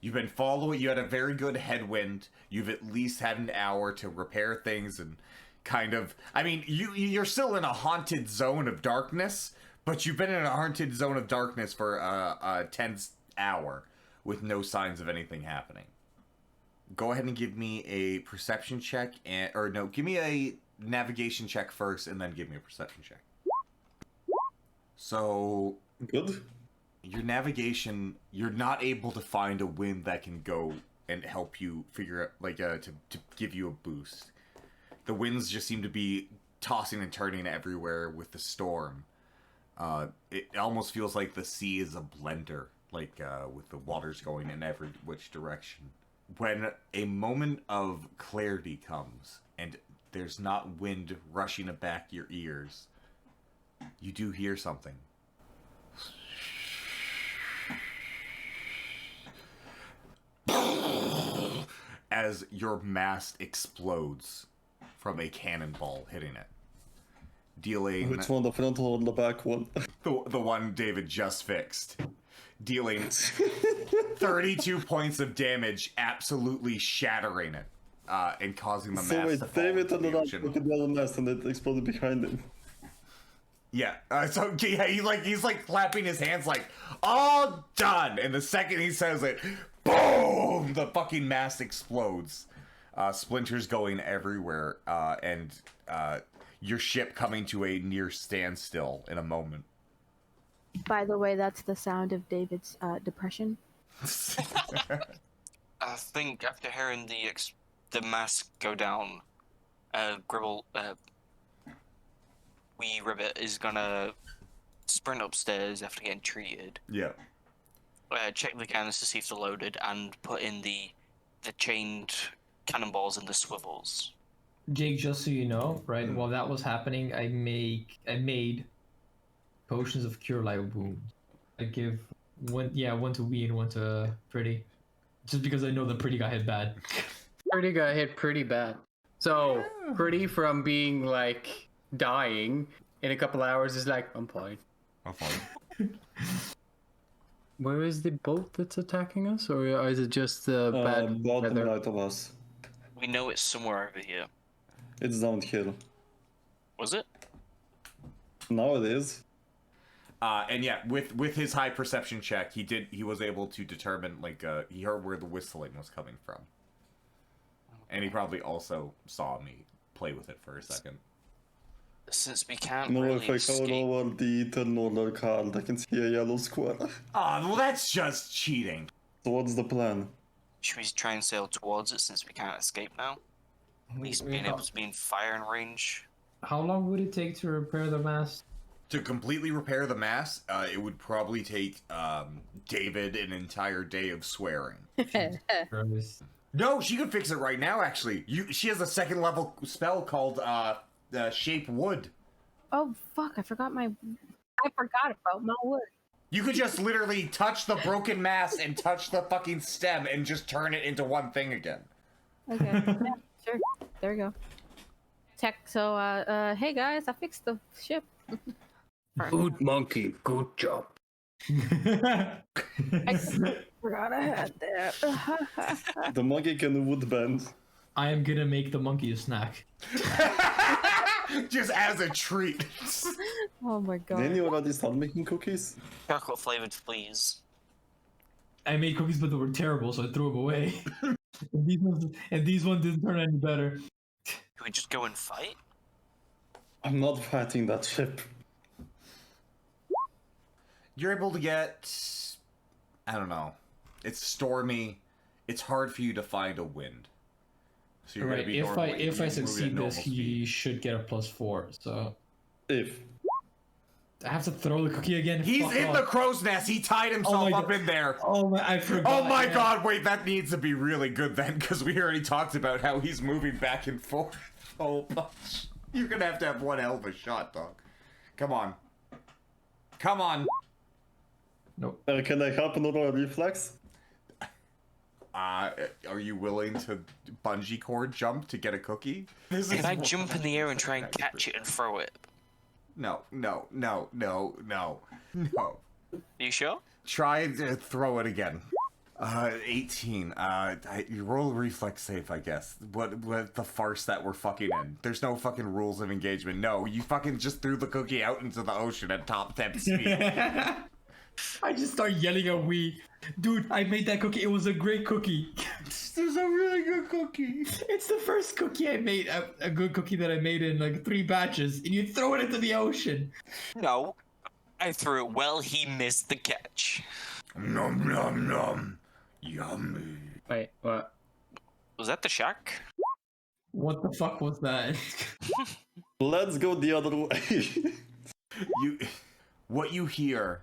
You've been following. You had a very good headwind. You've at least had an hour to repair things and kind of. I mean, you're still in a haunted zone of darkness, but you've been in a haunted zone of darkness for a tense hour with no signs of anything happening. Go ahead and give me a perception check, give me a navigation check first, and then give me a perception check. So, Good. your navigation, you're not able to find a wind that can go and help you figure out, like, to give you a boost. The winds just seem to be tossing and turning everywhere with the storm. It almost feels like the sea is a blender, like, with the waters going in every which direction. When a moment of clarity comes and there's not wind rushing back your ears, you do hear something. As your mast explodes from a cannonball hitting it. Dealing... Which one, the front or the back one? The one David just fixed. Dealing 32 points of damage, absolutely shattering it, and causing the So mast wait, to fall David into ended the up ocean. looking at the nest and it exploded behind him. Yeah, so yeah, he's like clapping his hands like, all done! And the second he says it, boom! The fucking mast explodes. Splinters going everywhere, and your ship coming to a near standstill in a moment. By the way, that's the sound of David's depression. I think after hearing the mask go down, Gribble, Wee Ribbit is gonna sprint upstairs after getting treated. Yeah. Check the cannons to see if they're loaded, and put in the chained cannonballs in the swivels. Jake, just so you know, right, while that was happening, I made potions of cure light wounds. I give one to Wee and one to Pretty. Just because I know the Pretty got hit bad. Pretty got hit pretty bad. So Pretty from being like dying in a couple hours is like, I'm fine. I'm fine. Where is the boat that's attacking us, or is it just the bad Bottom weather? right of us. We know it's somewhere over here. It's downhill. Was it? Now it is. And yeah, with his high perception check, he was able to determine, like, he heard where the whistling was coming from. And he probably also saw me play with it for a second. Since we can't No, really if I escape... go over the tunnel card, I can see a yellow square. Ah, well, that's just cheating. So what's the plan? Should we try and sail towards it since we can't escape now? At least being able to be in firing range. How long would it take to repair the mast? To completely repair the mast, it would probably take David an entire day of swearing. Gross. No, she could fix it right now, actually. She has a second level spell called Shape Wood. Oh fuck! I forgot about my wood. You could just literally touch the broken mast and touch the fucking stem and just turn it into one thing again. Okay. Yeah, sure. There we go. Tech. So, hey guys, I fixed the ship. Good monkey, good job. I forgot I had that. The monkey can wood bend. I am gonna make the monkey a snack. Just as a treat. Oh my god. Didn't you already start making cookies? Chocolate flavored, please. I made cookies, but they were terrible, so I threw them away. and these ones didn't turn any better. Can we just go and fight? I'm not fighting that ship. You're able to get... I don't know. It's stormy. It's hard for you to find a wind. So you're Right. gonna be If normally I moving at succeed normal this, he speed. should get a +4. So If. I have to throw the cookie again. He's Fuck in off. the crow's nest. He tied himself my up God. in there. Oh my! I forgot. Oh my yeah. god, wait, that needs to be really good then, because we already talked about how he's moving back and forth so much. You're gonna have to have one hell of a shot, dog. Come on. Come on. Nope. Can I help another reflex? Are you willing to bungee cord jump to get a cookie? This Can I jump in the air and try and catch it and throw it? No. Are you sure? Try to throw it again. 18. You roll a reflex save, I guess. What the farce that we're fucking in? There's no fucking rules of engagement. No, you fucking just threw the cookie out into the ocean at top temp speed. I just start yelling at Wee. Dude, I made that cookie. It was a great cookie. This is a really good cookie. It's the first cookie I made, a good cookie that I made in like 3 batches, and you throw it into the ocean. No. I threw it well, he missed the catch. Nom nom nom. Yummy. Wait, what? Was that the shark? What the fuck was that? Let's go the other way. What you hear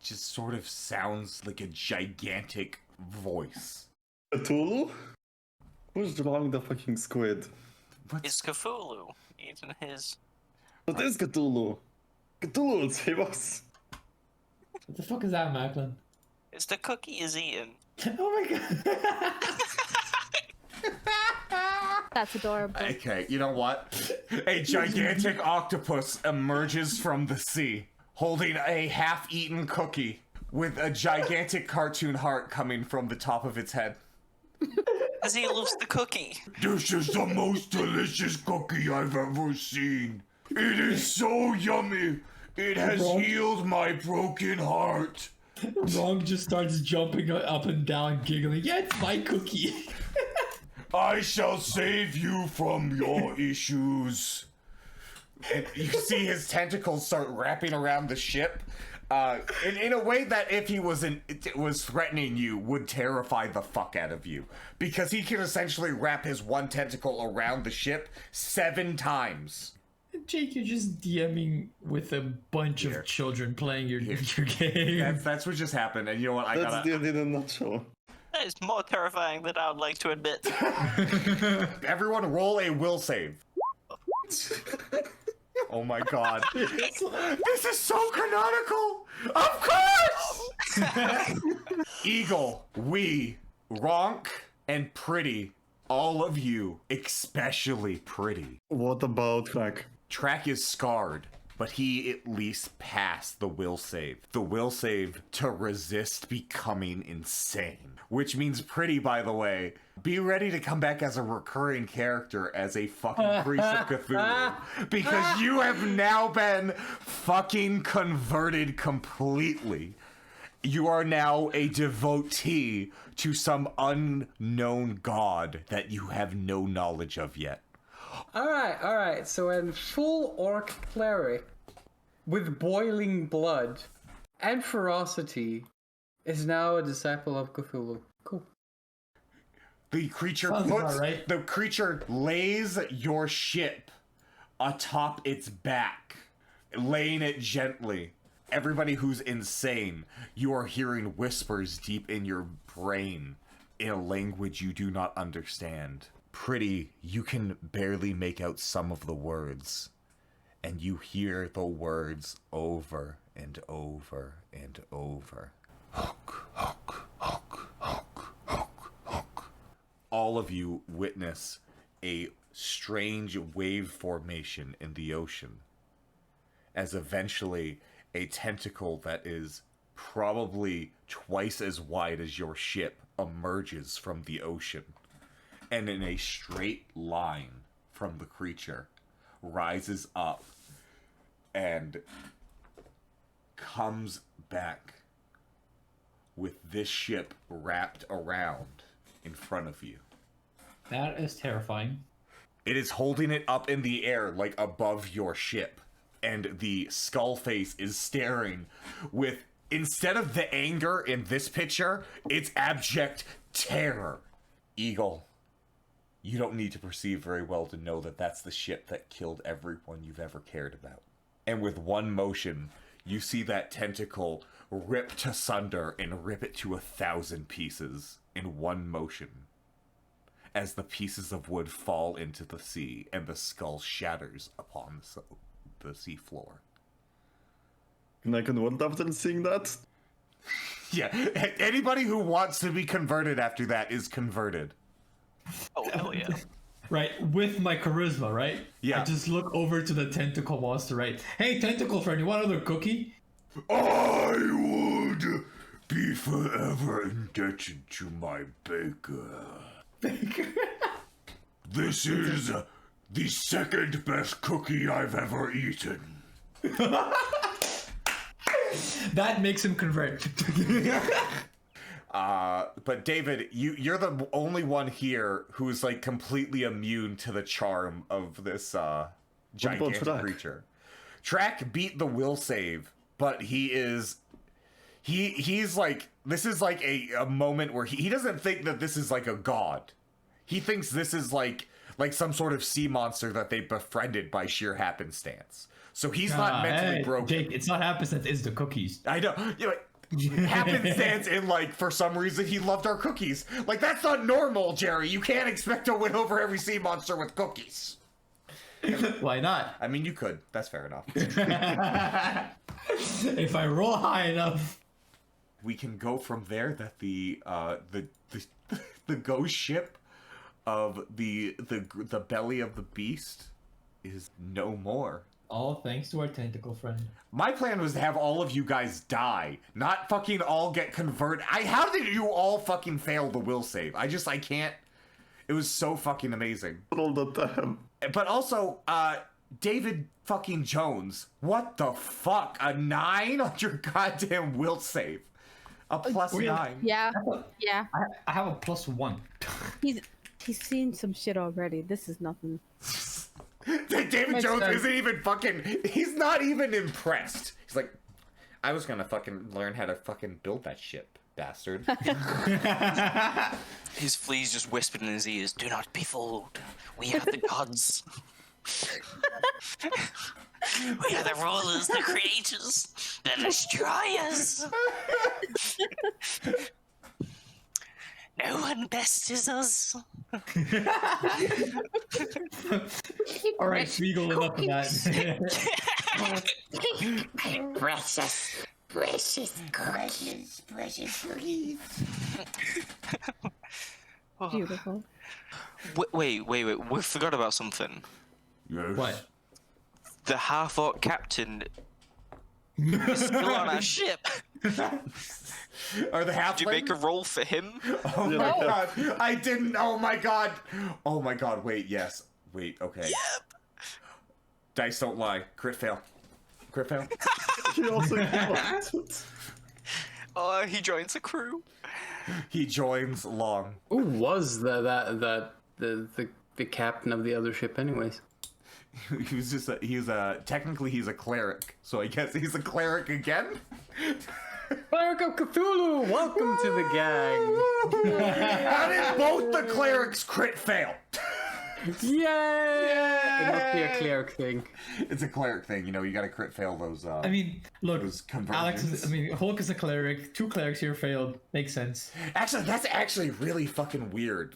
just sort of sounds like a gigantic voice. Cthulhu? Who's drawing the fucking squid? It's Cthulhu. Eating his... What is Cthulhu? Cthulhu will save us. What the fuck is that, Macklin? It's the cookie is eaten. Oh my god. That's adorable. Okay, you know what? A gigantic octopus emerges from the sea, holding a half-eaten cookie with a gigantic cartoon heart coming from the top of its head. Because he loves the cookie. This is the most delicious cookie I've ever seen. It is so yummy. It has healed my broken heart. Ronk just starts jumping up and down, giggling. Yeah, it's my cookie. I shall save you from your issues. And you see his tentacles start wrapping around the ship, in a way that if he was threatening you, would terrify the fuck out of you, because he can essentially wrap his one tentacle around the ship 7 times. Jake, you're just DMing with a bunch of children playing your game. That's what just happened, and you know what? That's the end in a nutshell. That is more terrifying than I would like to admit. Everyone roll a will save. Oh my god. This is so canonical! Of course! Eagle, Ronk, and Pretty All of you, especially Pretty. What about Trak? Trak is scarred, but he at least passed the will save. The will save to resist becoming insane. Which means Pretty, by the way, be ready to come back as a recurring character as a fucking priest of Cthulhu. Because you have now been fucking converted completely. You are now a devotee to some unknown god that you have no knowledge of yet. Alright, so in full orc cleric with boiling blood and ferocity is now a disciple of Cthulhu. Cool. The creature Sounds about right. the creature lays your ship atop its back, laying it gently. Everybody who's insane, you are hearing whispers deep in your brain in a language you do not understand. Pretty, you can barely make out some of the words, and you hear the words over and over and over. Hawk, hawk, hawk, hawk, hawk, hawk. All of you witness a strange wave formation in the ocean, as eventually a tentacle that is probably twice as wide as your ship emerges from the ocean, and in a straight line from the creature rises up and comes back with this ship wrapped around in front of you. That is terrifying. It is holding it up in the air, like above your ship. And the skull face is staring with, instead of the anger in this picture, it's abject terror. Eagle, you don't need to perceive very well to know that that's the ship that killed everyone you've ever cared about. And with one motion, you see that tentacle rip to sunder and rip it to 1,000 pieces in one motion, as the pieces of wood fall into the sea and the skull shatters upon the seafloor. And I can world after seeing that? Yeah, anybody who wants to be converted after that is converted. Oh, hell yeah. Right, with my charisma, right? Yeah. I just look over to the tentacle monster, right? Hey, tentacle friend, you want another cookie? I would be forever indebted to my baker. This is the second best cookie I've ever eaten. That makes him convert. But David, you're the only one here who's like completely immune to the charm of this gigantic Trak? creature. Trak beat the will save, but he's like, this is like a moment where he doesn't think that this is like a god. He thinks this is like some sort of sea monster that they befriended by sheer happenstance. So he's not mentally broken. Jake, it's not happenstance, it's the cookies. I know. Happenstance in like, for some reason he loved our cookies. Like, that's not normal, Jerry. You can't expect to win over every sea monster with cookies. Why not? I mean, you could. That's fair enough. If I roll high enough. We can go from there that the ghost ship of the belly of the beast is no more. All thanks to our tentacle friend. My plan was to have all of you guys die, not fucking all get converted. How did you all fucking fail the will save? I can't. It was so fucking amazing. All the time. But also, David fucking Jones, what the fuck? A 9 on your goddamn will save. A plus 9. Yeah. I have a +1. He's seen some shit already. This is nothing. David Jones isn't even fucking, he's not even impressed. He's like, I was gonna fucking learn how to fucking build that ship, bastard. His fleas just whispered in his ears, "Do not be fooled. We are the gods. We are the rulers, the creators, the destroyers. No one besties us." All right, Spiegel, enough of that. Precious cookies. Beautiful. Wait. We forgot about something. Yes. What? The half-orc captain is still on our ship. Are the half? Did you make a roll for him? Oh my god! I didn't. Oh my god! Oh my god! Wait. Yes. Wait. Okay. Yep. Dice don't lie. Crit fail. Crit fail. He also got Oh, he joins the crew. He joins Long. Who was the captain of the other ship, anyways? He was just technically he's a cleric, so I guess he's a cleric again. Cleric of Cthulhu, welcome to the gang. How did both the clerics crit fail? Yay! It must be a cleric thing. It's a cleric thing, you know. You got to crit fail those. I mean, look, those Alex conversions. Hulk is a cleric. 2 clerics here failed. Makes sense. Actually, that's actually really fucking weird.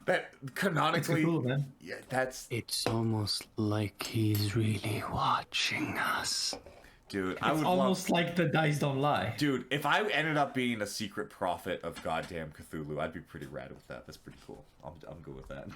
That canonically, It's cool, man. yeah, that's It's almost like he's really watching us. dude. I It's would almost like the dice don't lie. dude. If I ended up being a secret prophet of goddamn Cthulhu, I'd be pretty rad with that. That's pretty cool. I'm good with that.